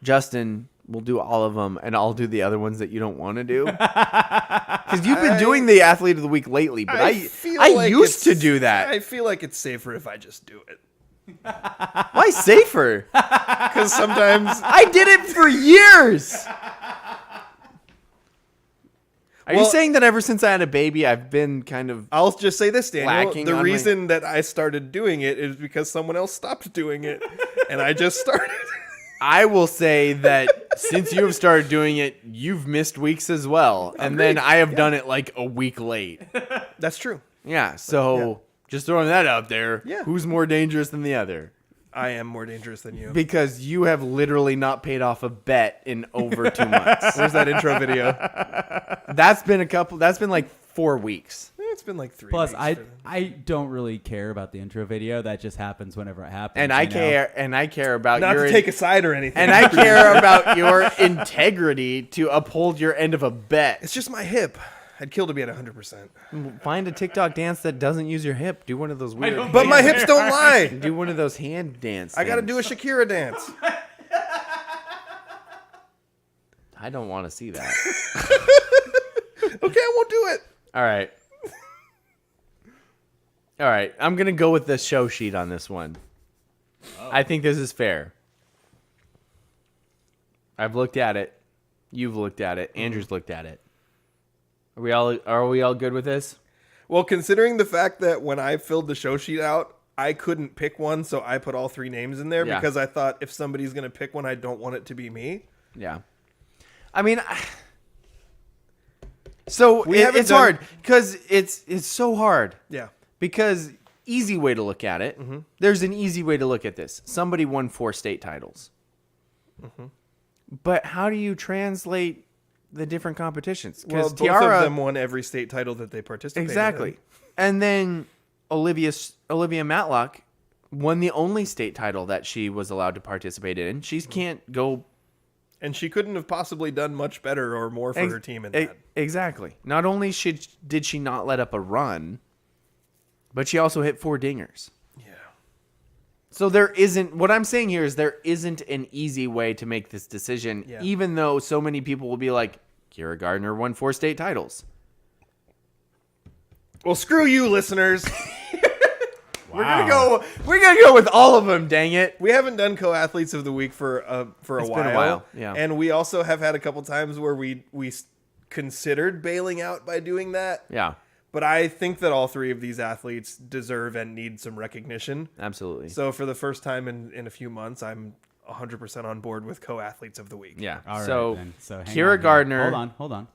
S2: Justin, we'll do all of them, and I'll do the other ones that you don't want to do? Because you've been doing the athlete of the week lately, but I
S3: feel like
S2: used to
S3: it's-
S2: do that.
S3: I feel like it's safer if I just do it.
S2: Why safer?
S3: Because sometimes
S2: I did it for years. Are you
S3: Well-
S2: saying that ever since I had a baby, I've been kind of...
S3: I'll just say this, Daniel.
S2: Lacking
S3: The
S2: on my-
S3: reason that I started doing it is because someone else stopped doing it, and I just started.
S2: I will say that since you have started doing it, you've missed weeks as well. And then I have done it like a week late.
S3: That's true.
S2: Yeah, so just throwing that out there.
S3: Yeah.
S2: Who's more dangerous than the other?
S3: I am more dangerous than you.
S2: Because you have literally not paid off a bet in over 2 months.
S3: Where's that intro video?
S2: That's been like 4 weeks.
S3: It's been like 3
S4: Plus,
S3: weeks.
S4: I don't really care about the intro video. That just happens whenever it happens.
S2: And I
S4: you know?
S2: care about
S3: Not
S2: your
S3: to take a side or anything.
S2: and I care about your integrity to uphold your end of a bet.
S3: It's just my hip. I'd kill to be at 100%.
S2: Find a TikTok dance that doesn't use your hip. Do one of those weird.
S3: But my hips don't lie.
S2: Do one of those hand dance.
S3: I got to do a
S2: things.
S3: Shakira dance.
S2: I don't want to see that.
S3: Okay, I won't do it.
S2: All right. All right. I'm going to go with the show sheet on this one. I think this is fair. I've looked at it. You've looked at it. Andrew's looked at it. Are we all good with this?
S3: Well, considering the fact that when I filled the show sheet out, I couldn't pick one, so I put all 3 names in there
S2: Yeah.
S3: because I thought if somebody's going to pick one, I don't want it to be me.
S2: Yeah. I mean, so
S3: haven't
S2: it's
S3: done-
S2: hard because it's so hard.
S3: Yeah.
S2: Because easy way to look at it. There's an easy way to look at this. Somebody won 4 state titles. But how do you translate the different competitions?
S3: Well,
S2: Because
S3: both of them won every state title that they participated
S2: exactly.
S3: in.
S2: And then Olivia Matlock won the only state title that she was allowed to participate in. She can't go
S3: And she couldn't have possibly done much better or more for her team in that.
S2: Exactly. Not only did she not let up a run, but she also hit 4 dingers.
S3: Yeah.
S2: So there isn't, what I'm saying here is there isn't an easy way to make this decision,
S3: Yeah.
S2: even though so many people will be like, Kira Gardner won 4 state titles.
S3: Well, screw you, listeners.
S2: We're gonna go with all of them, dang it.
S3: We haven't done co-athletes of the week for a while.
S2: It's been a while, yeah.
S3: And we also have had a couple times where we considered bailing out by doing that.
S2: Yeah,
S3: But I think that all 3 of these athletes deserve and need some recognition.
S2: absolutely.
S3: So for the first time in a few months, I'm 100% on board with co-athletes of the week.
S2: Yeah.
S4: All right,
S2: so
S4: then. So hang on
S2: Kira
S4: here.
S2: Gardner.
S4: Hold on.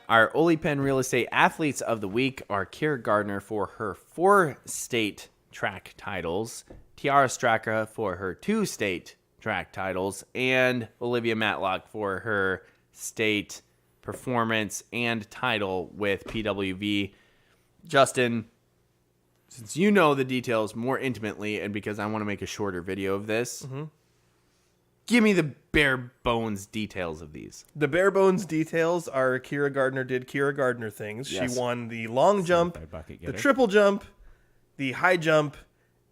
S2: Our Oli Penn Real Estate Athletes of the Week are Kira Gardner for her 4 state track titles, Tiara Straka for her 2 state track titles, and Olivia Matlock for her state performance and title with PWV. Justin, since you know the details more intimately, and because I want to make a shorter video of this, give me the bare bones details of these.
S3: The bare bones details are Kira Gardner did Kira Gardner things.
S2: Yes.
S3: She won the long jump,
S4: bucket
S3: the
S4: getter.
S3: triple jump, the high jump,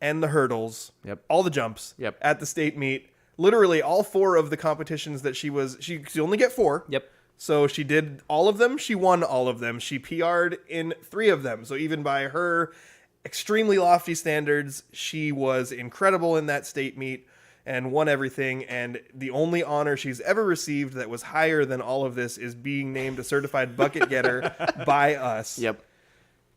S3: and the hurdles.
S2: Yep.
S3: All the jumps.
S2: Yep.
S3: At the state meet. Literally all 4 of the competitions that she only get 4.
S2: Yep.
S3: So she did all of them. She won all of them. She PR'd in 3 of them. So even by her extremely lofty standards, she was incredible in that state meet and won everything. And the only honor she's ever received that was higher than all of this is being named a certified bucket getter by us.
S2: Yep.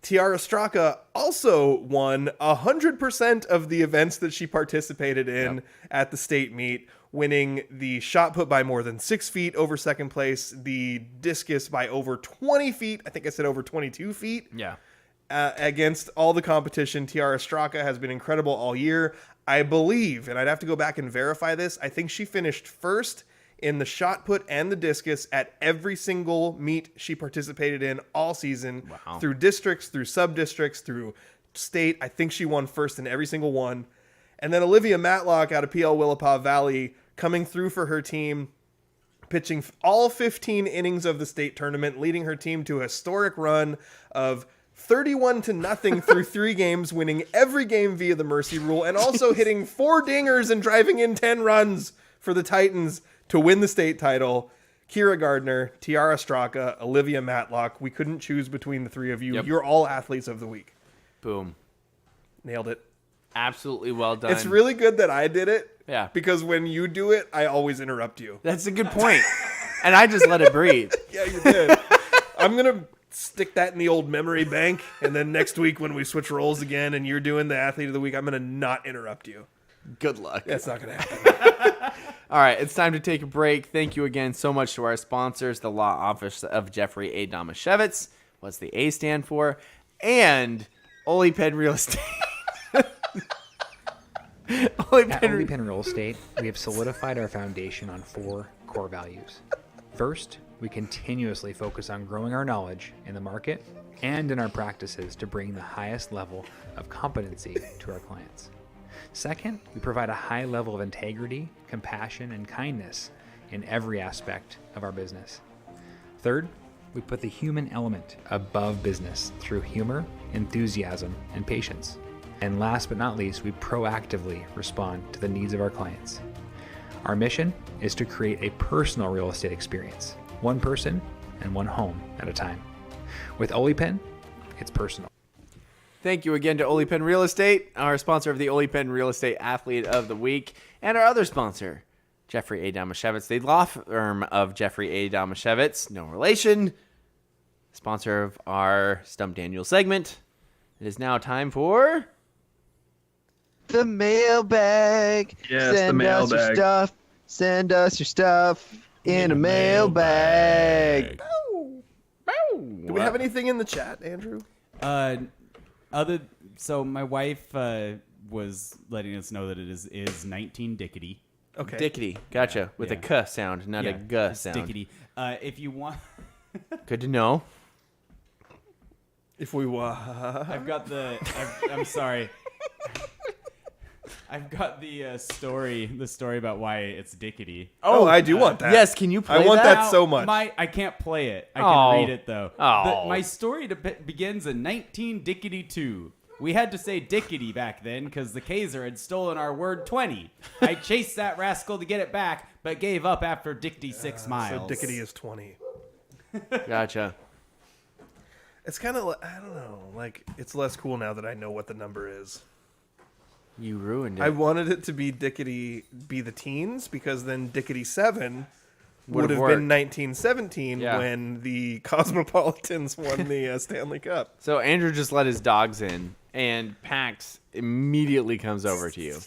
S3: Tiara Straka also won 100% of the events that she participated in at the state meet, winning the shot put by more than 6 feet over second place, the discus by over 20 feet. I think I said over 22 feet.
S2: Yeah.
S3: Against all the competition. Tiara Straka has been incredible all year. I believe, and I'd have to go back and verify this, I think she finished first in the shot put and the discus at every single meet she participated in all season.
S2: Wow.
S3: Through districts, through sub-districts, through state. I think she won first in every single one. And then Olivia Matlock out of PL Willapa Valley coming through for her team, pitching all 15 innings of the state tournament, leading her team to a historic run of 31-0 through 3 games, winning every game via the mercy rule, and also hitting 4 dingers and driving in 10 runs for the Titans to win the state title. Kira Gardner, Tiara Straka, Olivia Matlock. We couldn't choose between the 3 of you.
S2: Yep.
S3: You're all athletes of the week.
S2: Boom.
S3: Nailed it.
S2: Absolutely well done.
S3: It's really good that I did it.
S2: Yeah.
S3: Because when you do it, I always interrupt you.
S2: That's a good point. And I just let it breathe.
S3: Yeah, you did. I'm going to stick that in the old memory bank. And then next week when we switch roles again and you're doing the athlete of the week, I'm going to not interrupt you.
S2: Good luck.
S3: That's not going to happen.
S2: All right, it's time to take a break. Thank you again so much to our sponsors, the Law Office of Jeffrey A. Domashevitz. What's the A stand for? And Oli Penn Real Estate.
S7: At Only Penn Real Estate, we have solidified our foundation on 4 core values. First, we continuously focus on growing our knowledge in the market and in our practices to bring the highest level of competency to our clients. Second, we provide a high level of integrity, compassion, and kindness in every aspect of our business. Third, we put the human element above business through humor, enthusiasm, and patience. And last but not least, we proactively respond to the needs of our clients. Our mission is to create a personal real estate experience, one person and one home at a time. With Oli Penn, it's personal.
S2: Thank you again to Oli Penn Real Estate, our sponsor of the Oli Penn Real Estate Athlete of the Week, and our other sponsor, Jeffrey A. Domashevitz, the law firm of Jeffrey A. Domashevitz, no relation, sponsor of our Stump Daniel segment. It is now time for
S6: The mailbag.
S8: Yes,
S6: Send
S8: the mailbag.
S6: Us your stuff. Send us your stuff in a mailbag.
S3: Do we have anything in the chat, Andrew?
S4: So my wife was letting us know that it is 19 Dickety.
S3: Okay.
S2: Dickety. Gotcha. With a K sound, not a G
S4: it's
S2: sound.
S4: Dickety. If you want,
S2: Good to know.
S3: If we
S4: I've got the. I'm sorry. I've got the story about why it's Dickety.
S3: Oh, I do want that.
S2: Yes, can you play
S3: I want
S2: that?
S3: that so much.
S4: I can't play it. I
S2: Oh.
S4: can read it though.
S2: Oh.
S4: My story begins in 1952. We had to say Dickety back then because the Kaiser had stolen our word 20. I chased that rascal to get it back, but gave up after Dickety 6 miles.
S3: So Dickety is 20.
S2: Gotcha.
S3: It's kind of, I don't know, like, it's less cool now that I know what the number is.
S2: You ruined it.
S3: I wanted it to be Dickety be the teens, because then Dickety 7 would
S2: Would've
S3: have
S2: worked.
S3: been 1917
S2: Yeah.
S3: when the Cosmopolitans won the Stanley Cup.
S2: So Andrew just let his dogs in, and Pax immediately comes over to you.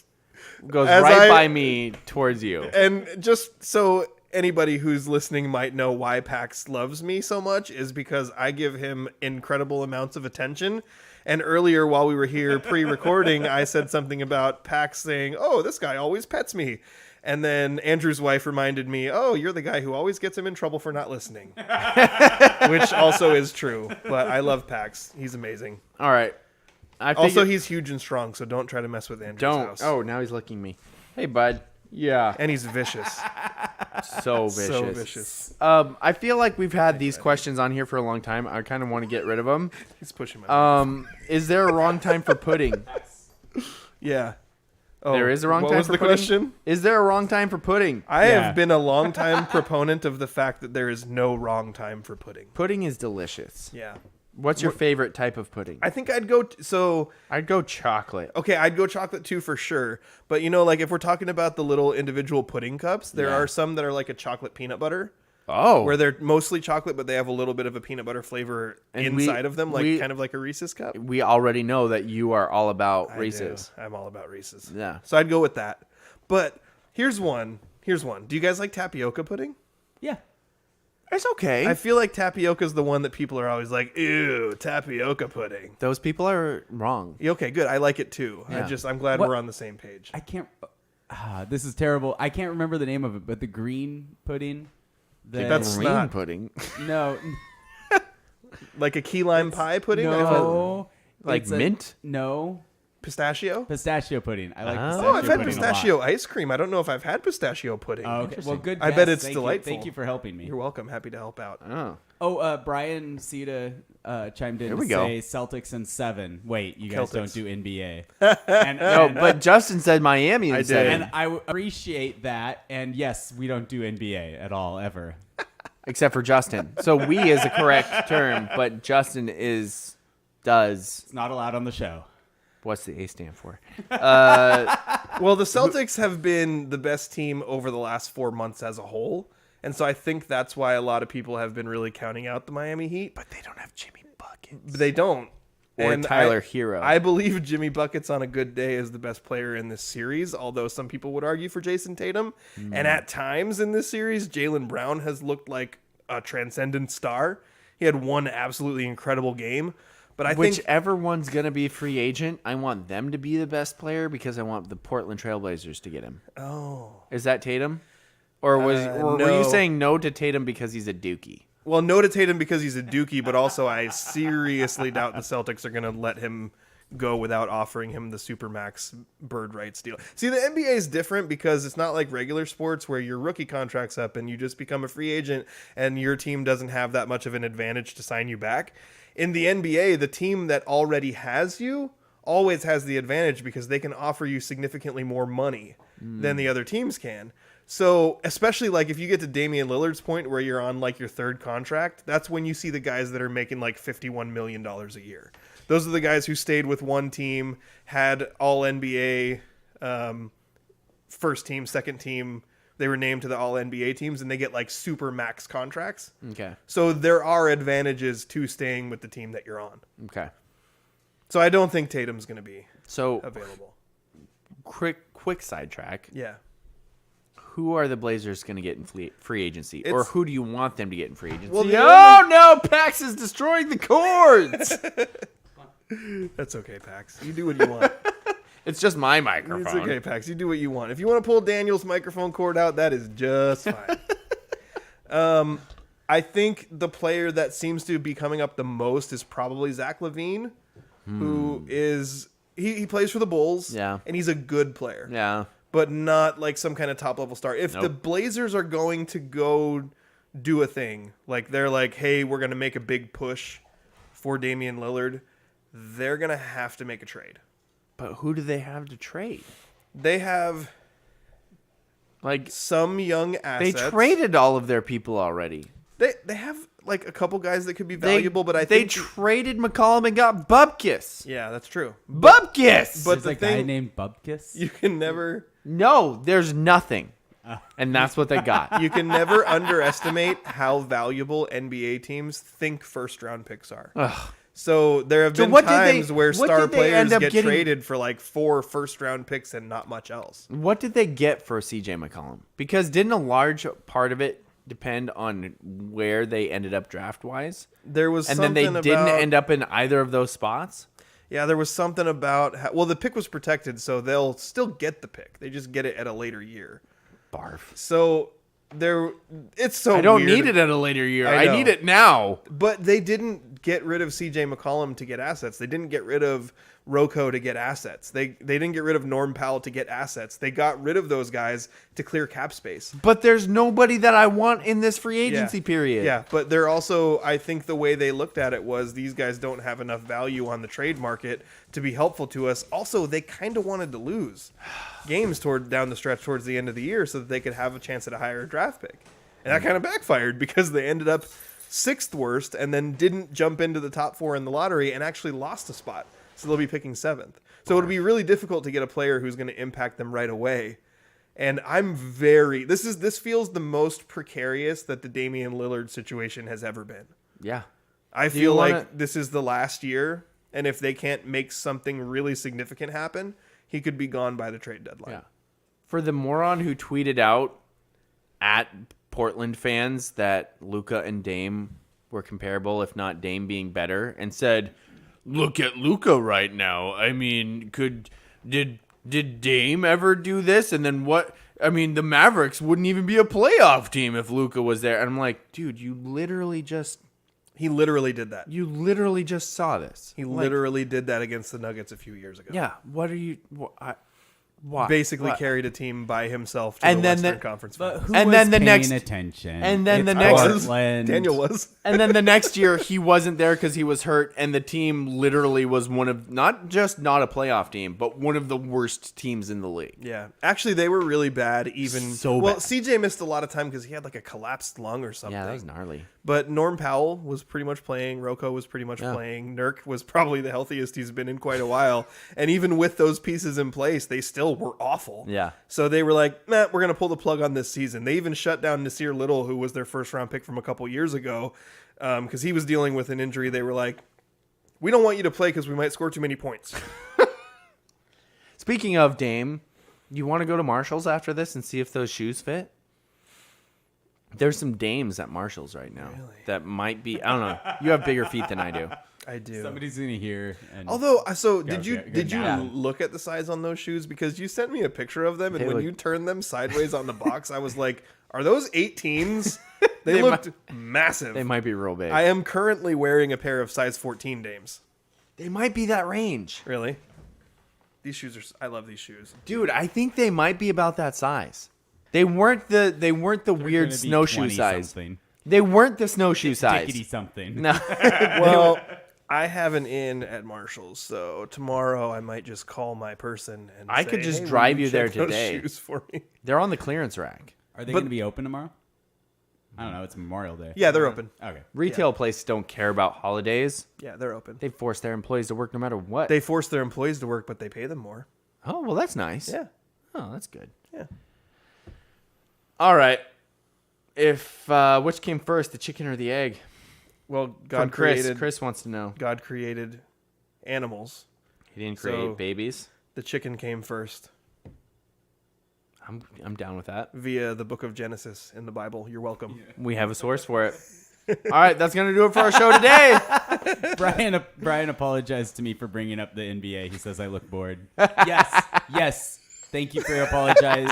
S2: Goes
S3: As
S2: right
S3: I-
S2: by me towards you.
S3: And just so anybody who's listening might know why Pax loves me so much is because I give him incredible amounts of attention. And earlier while we were here pre-recording, I said something about Pax saying, "Oh, this guy always pets me." And then Andrew's wife reminded me, "Oh, you're the guy who always gets him in trouble for not listening." Which also is true. But I love Pax. He's amazing.
S2: All right.
S3: Also, he's huge and strong, so don't try to mess with Andrew's house.
S2: Oh, now he's licking me. Hey, bud. Yeah.
S3: And he's vicious.
S2: So vicious.
S3: So vicious.
S2: I feel like we've had these questions on here for a long time. I kind of want to get rid of them.
S3: He's pushing my
S2: Is there a wrong time for pudding?
S3: Yeah. Oh,
S2: There is a wrong time
S3: What was
S2: for
S3: the
S2: pudding?
S3: question?
S2: Is there a wrong time for pudding?
S3: I
S4: Yeah.
S3: have been a long-time proponent of the fact that there is no wrong time for pudding.
S2: Pudding is delicious.
S3: Yeah.
S2: What's your favorite type of pudding?
S3: I think I'd go...
S2: I'd go chocolate.
S3: Okay, I'd go chocolate too for sure. But, like if we're talking about the little individual pudding cups, there are some that are like a chocolate peanut butter.
S2: Oh.
S3: Where they're mostly chocolate, but they have a little bit of a peanut butter flavor
S2: And
S3: inside of them, kind of like a Reese's cup.
S2: We already know that you are all about Reese's.
S3: I'm all about Reese's.
S2: Yeah.
S3: So I'd go with that. But here's one. Do you guys like tapioca pudding?
S4: Yeah.
S2: It's okay.
S3: I feel like tapioca is the one that people are always like, ew, tapioca pudding.
S2: Those people are wrong.
S3: Okay, good. I like it too.
S2: Yeah.
S3: I'm glad
S4: What-
S3: we're on the same page.
S4: I can't. This is terrible. I can't remember the name of it, but the green pudding.
S3: That's
S2: Green
S3: not-
S2: pudding.
S4: no,
S3: Like a key lime pie pudding?
S4: no,
S2: Like
S4: it's
S2: mint?
S4: No,
S3: Pistachio?
S4: pistachio pudding. I like
S2: Oh.
S4: pistachio
S3: Oh, I've had
S4: pudding a lot.
S3: pistachio ice cream. I don't know if I've had pistachio pudding.
S4: Oh, okay. Well, good.
S3: I bet
S4: guess.
S3: it's
S4: Thank
S3: delightful.
S4: You. Thank you for helping me.
S3: You're welcome. Happy to help out.
S2: Oh.
S4: Oh, Brian Cita chimed in
S2: Here
S4: to
S2: we go.
S4: say Celtics in 7. Wait, you guys
S3: Celtics.
S4: don't do NBA. and,
S2: No,
S4: and-
S2: but Justin said Miami in
S3: I did.
S2: 7.
S4: and I appreciate that. And yes, we don't do NBA at all ever.
S2: Except for Justin. So we is a correct term, but Justin does.
S4: It's not allowed on the show.
S2: What's the A stand for?
S3: Well, the Celtics have been the best team over the last 4 months as a whole. And so I think that's why a lot of people have been really counting out the Miami Heat.
S2: But they don't have Jimmy Buckets.
S3: They don't.
S2: Or
S3: And
S2: Tyler Hero.
S3: I believe Jimmy Buckets on a good day is the best player in this series, although some people would argue for Jason Tatum. And at times in this series, Jaylen Brown has looked like a transcendent star. He had one absolutely incredible game. But I think
S2: Whichever one's going to be free agent, I want them to be the best player because I want the Portland Trailblazers to get him.
S3: Oh.
S2: Is that Tatum? Or were you
S3: no.
S2: saying no to Tatum because he's a dookie?
S3: Well, no to Tatum because he's a dookie, but also I seriously doubt the Celtics are going to let him go without offering him the Supermax bird rights deal. See, the NBA is different because it's not like regular sports where your rookie contract's up and you just become a free agent and your team doesn't have that much of an advantage to sign you back. In the NBA, the team that already has you always has the advantage because they can offer you significantly more money than the other teams can. So, especially like if you get to Damian Lillard's point where you're on like your third contract, that's when you see the guys that are making like $51 million a year. Those are the guys who stayed with one team, had all NBA first team, second team. They were named to the all NBA teams and they get like super max contracts.
S2: Okay.
S3: So there are advantages to staying with the team that you're on.
S2: Okay.
S3: So I don't think Tatum's going to be
S2: So,
S3: available.
S2: quick sidetrack.
S3: Yeah.
S2: Who are the Blazers going to get in free agency? Or who do you want them to get in free agency?
S3: Well,
S2: no, Pax is destroying the cords.
S3: That's okay, Pax. You do what you want.
S2: It's just my microphone.
S3: It's okay, Pax. You do what you want. If you want to pull Daniel's microphone cord out, that is just fine. I think the player that seems to be coming up the most is probably Zach LaVine, who is he plays for the Bulls,
S2: Yeah.
S3: and he's a good player,
S2: Yeah.
S3: but not like some kind of top level star. If the Blazers are going to go do a thing, like they're like, hey, we're going to make a big push for Damian Lillard, they're going to have to make a trade.
S2: But who do they have to trade?
S3: They have
S2: Like,
S3: some young
S2: they
S3: assets.
S2: traded all of their people already.
S3: They have like a couple guys that could be valuable, but I
S2: they
S3: think
S2: traded McCollum and got Bubkiss.
S3: yeah, that's true.
S2: Bubkiss.
S3: But
S4: There's
S3: the
S4: a guy
S3: thing
S4: named Bubkiss.
S3: you can never
S2: No, there's nothing. And that's what they got.
S3: you can never underestimate how valuable NBA teams think first round picks are. So there have
S2: So
S3: been
S2: what did
S3: times
S2: they-
S3: where
S2: what
S3: star
S2: did they end
S3: players
S2: up
S3: get
S2: getting-
S3: traded for like 4 first round picks and not much else.
S2: What did they get for CJ McCollum? Because didn't a large part of it depend on where they ended up draft wise?
S3: There was
S2: And then
S3: something
S2: they didn't
S3: about,
S2: end up in either of those spots?
S3: Yeah, there was something about well, the pick was protected, so they'll still get the pick. They just get it at a later year.
S2: Barf.
S3: So it's so
S2: I don't
S3: weird.
S2: need it at a later year.
S3: I
S2: I
S3: know.
S2: need it now.
S3: But they didn't get rid of CJ McCollum to get assets. They didn't get rid of Rocco to get assets. They didn't get rid of Norm Powell to get assets. They got rid of those guys to clear cap space.
S2: But there's nobody that I want in this free agency period.
S3: Yeah, but they're also, I think the way they looked at it was these guys don't have enough value on the trade market to be helpful to us. Also, they kind of wanted to lose games down the stretch towards the end of the year so that they could have a chance at a higher draft pick. And that kind of backfired because they ended up 6th worst and then didn't jump into the top 4 in the lottery and actually lost a spot. So they'll be picking 7th. So it'll be really difficult to get a player who's going to impact them right away. And I'm this feels the most precarious that the Damian Lillard situation has ever been.
S2: Yeah.
S3: I feel like this is the last year, and if they can't make something really significant happen, he could be gone by the trade deadline.
S2: Yeah. For the moron who tweeted out at Portland fans that Luka and Dame were comparable, if not Dame being better, and said, "Look at Luka right now. I mean, did Dame ever do this? And then what? I mean, the Mavericks wouldn't even be a playoff team if Luka was there." And I'm like, dude,
S3: He literally did that.
S2: you literally just saw this.
S3: He literally did that against the Nuggets a few years ago.
S2: Yeah. What are you? Why?
S3: Basically
S2: What?
S3: carried a team by himself to
S2: And
S3: the
S2: then
S3: Western
S2: the-
S3: Conference
S4: But
S3: Finals.
S4: who
S2: And
S4: was
S2: then the
S4: paying
S2: next-
S4: attention?
S2: and then the
S4: It's
S2: next-
S4: Portland.
S3: Daniel was.
S2: And then the next year he wasn't there because he was hurt, and the team literally was one of not a playoff team, but one of the worst teams in the league.
S3: Yeah. Actually, they were really bad.
S2: So
S3: well,
S2: bad.
S3: CJ missed a lot of time because he had like a collapsed lung or something.
S2: Yeah, that was gnarly.
S3: But Norm Powell was pretty much playing. Rocco was pretty much playing. Nurk was probably the healthiest he's been in quite a while. And even with those pieces in place, they still were awful.
S2: Yeah.
S3: So they were like, we're going to pull the plug on this season. They even shut down Nasir Little, who was their first-round pick from a couple years ago, because he was dealing with an injury. They were like, we don't want you to play because we might score too many points.
S2: Speaking of Dame, you want to go to Marshall's after this and see if those shoes fit? There's some dames at Marshall's right now that might be. I don't know. You have bigger feet than I do.
S3: I do.
S4: Somebody's gonna hear. And
S3: Although, so
S4: Go,
S3: did you
S4: go, go
S3: did you
S4: now.
S3: look at the size on those shoes? Because you sent me a picture of them, and
S2: They
S3: when
S2: look-
S3: you turned them sideways on the box, I was like, "Are those 18s?" They,
S2: They
S3: looked massive.
S2: They might be real big.
S3: I am currently wearing a pair of size 14 dames.
S2: They might be that range,
S3: Really? These shoes are. I love these shoes.
S2: dude. I think they might be about that size. They weren't the weird
S4: gonna be
S2: snowshoe
S4: 20
S2: size.
S4: something.
S2: They weren't the snowshoe size.
S4: Dickety something.
S2: No.
S3: Well, I have an in at Marshall's, so tomorrow I might just call my person and
S2: I
S3: say,
S2: could just
S3: "Hey, will
S2: drive you there
S3: check those
S2: today."
S3: Shoes for me.
S2: They're on the clearance rack.
S4: Are they
S3: But-
S4: gonna be open tomorrow? I don't know. It's Memorial Day.
S3: Yeah, they're open.
S4: Okay.
S2: Retail places don't care about holidays.
S3: Yeah, they're open.
S2: They force their employees to work no matter what.
S3: They force their employees to work, but they pay them more.
S2: Oh, well, that's nice.
S3: Yeah.
S2: Oh, that's good.
S3: Yeah.
S2: All right. If which came first, the chicken or the egg?
S3: Well,
S2: From
S3: God
S2: Chris.
S3: created
S2: Chris wants to know.
S3: God created animals.
S2: He didn't create
S3: So-
S2: babies.
S3: The chicken came first
S2: I'm down with that.
S3: via the book of Genesis in the Bible. You're welcome.
S2: We have a source for it. All right, that's gonna do it for our show today.
S4: Brian apologized to me for bringing up the NBA. He says I look bored. Yes. Thank you for your apology.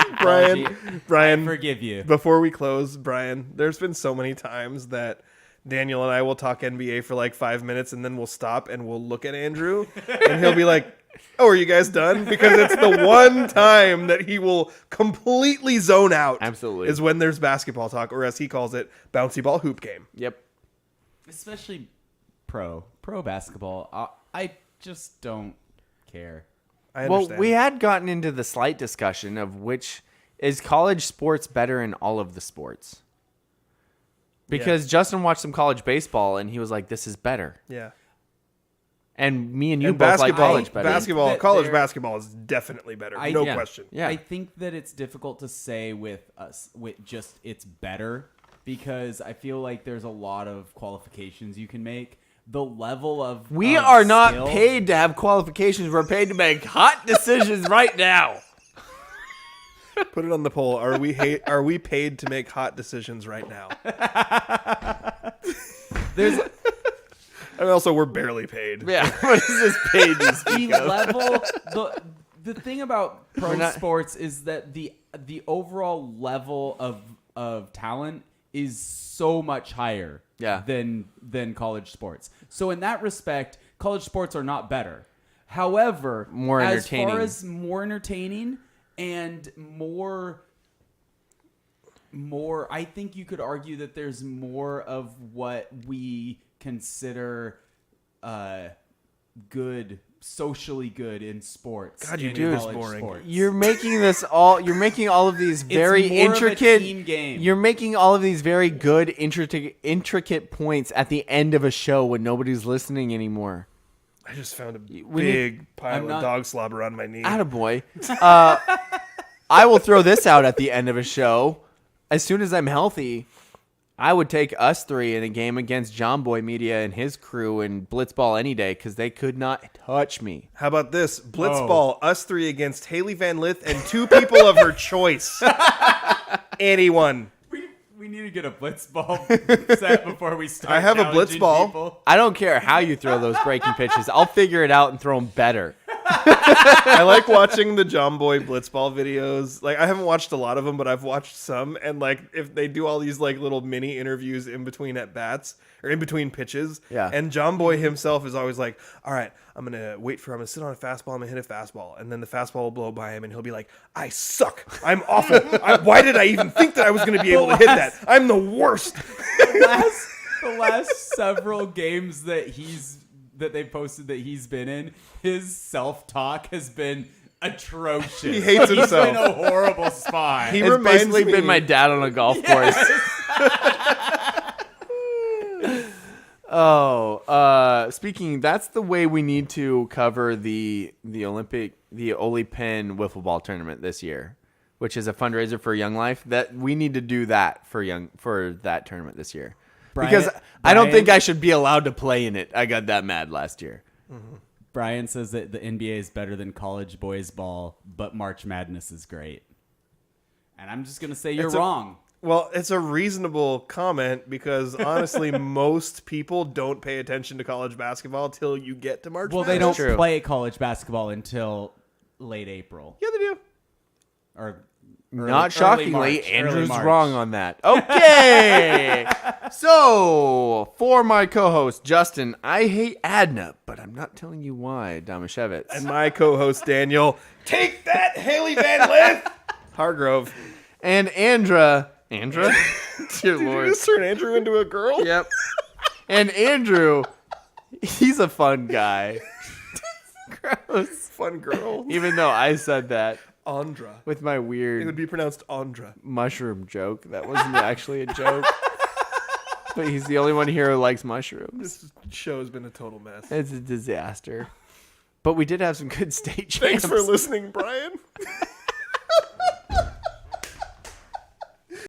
S3: Brian,
S4: Forgive you.
S3: before we close, Brian, there's been so many times that Daniel and I will talk NBA for like 5 minutes and then we'll stop and we'll look at Andrew and he'll be like, "Oh, are you guys done?" Because it's the one time that he will completely zone out.
S2: Absolutely.
S3: Is when there's basketball talk, or as he calls it, bouncy ball hoop game.
S2: Yep.
S4: Especially pro basketball. I just don't care.
S3: I
S2: Well,
S3: understand.
S2: we had gotten into the slight discussion of which is college sports better in all of the sports. Because Justin watched some college baseball and he was like, "This is better."
S3: Yeah.
S2: And me and you
S3: And
S2: both like
S3: basketball,
S2: college better.
S3: basketball, college basketball is definitely better. No
S2: yeah.
S3: question.
S2: Yeah.
S4: I think that it's difficult to say with just it's better because I feel like there's a lot of qualifications you can make. The level of
S2: We
S4: of
S2: are not
S4: skill-
S2: paid to have qualifications. We're paid to make hot decisions right now.
S3: Put it on the poll. Are we paid to make hot decisions right now?
S4: There's
S3: And also, we're barely paid.
S2: Yeah. What is this page you
S4: the
S2: speak of?
S4: level the thing about pro
S2: We're not-
S4: sports is that the overall level of of talent is so much higher than college sports. So in that respect, college sports are not better. However,
S2: more entertaining.
S4: As far as more entertaining and more, I think you could argue that there's more of what we consider good, socially good in sports.
S3: God, you
S4: in
S3: do. It's
S4: college
S3: boring.
S4: sports.
S2: You're making all of these very
S4: more of a
S2: intricate
S4: team game.
S2: You're making all of these very good intricate points at the end of a show when nobody's listening anymore.
S3: I just found a
S2: When
S3: big pile
S4: I'm
S3: of
S4: not-
S3: dog slobber on my knee.
S2: Attaboy. I will throw this out at the end of a show. As soon as I'm healthy, I would take us three in a game against John Boy Media and his crew in Blitzball any day because they could not touch me.
S3: How about this? Blitzball, us three against Haley Van Lith and two people of her choice. Anyone.
S4: We need to get a blitzball set before we start.
S3: I have a
S4: challenging
S3: blitzball.
S4: people.
S2: I don't care how you throw those breaking pitches. I'll figure it out and throw them better.
S3: I like watching the John Boy Blitzball videos. Like, I haven't watched a lot of them, but I've watched some. And like, if they do all these like little mini interviews in between at bats or in between pitches,
S2: Yeah.
S3: And John Boy himself is always like, "All right, I'm gonna sit on a fastball. I'm gonna hit a fastball, and then the fastball will blow by him, and he'll be like, I suck. I'm awful. Why did I even think that I was gonna be able to hit that? I'm the worst."
S4: The last several games that they posted that he's been in, his self-talk has been atrocious.
S3: He hates
S4: He's
S3: himself.
S4: in a horrible spot.
S3: He
S2: It's
S3: reminds
S2: basically
S3: me-
S2: been my dad on a golf course. Speaking, that's the way we need to cover the Ole Penn wiffle ball tournament this year, which is a fundraiser for Young Life. That we need to do that for that tournament this year. Because I don't think I should be allowed to play in it. I got that mad last year.
S4: Brian says that the NBA is better than college boys ball, but March Madness is great. And I'm just gonna say you're wrong.
S3: Well, it's a reasonable comment because honestly, most people don't pay attention to college basketball till you get to March.
S4: Well, they
S3: Madness.
S4: don't
S2: true.
S4: play college basketball until late April.
S3: Yeah, they do.
S4: Or
S2: Not
S4: early
S2: shockingly,
S4: March, early
S2: Andrew's
S4: March.
S2: wrong on that. Okay. So, for my co-host, Justin, I hate Adna, but I'm not telling you why, Damashevitz.
S3: And my co-host Daniel, take that, Haley Van Lith, Hargrove.
S2: And Andra. Dear
S3: Did you
S2: Lord.
S3: just turn Andrew into a girl?
S2: Yep. And Andrew, he's a fun guy. Gross.
S3: Fun girl.
S2: Even though I said that
S3: Andra.
S2: with my
S3: It would
S2: weird
S3: be pronounced Andra.
S2: mushroom joke. That wasn't actually a joke. But he's the only one here who likes mushrooms.
S3: This show has been a total mess.
S2: It's a disaster. But we did have some good state champs.
S3: Thanks for listening, Brian.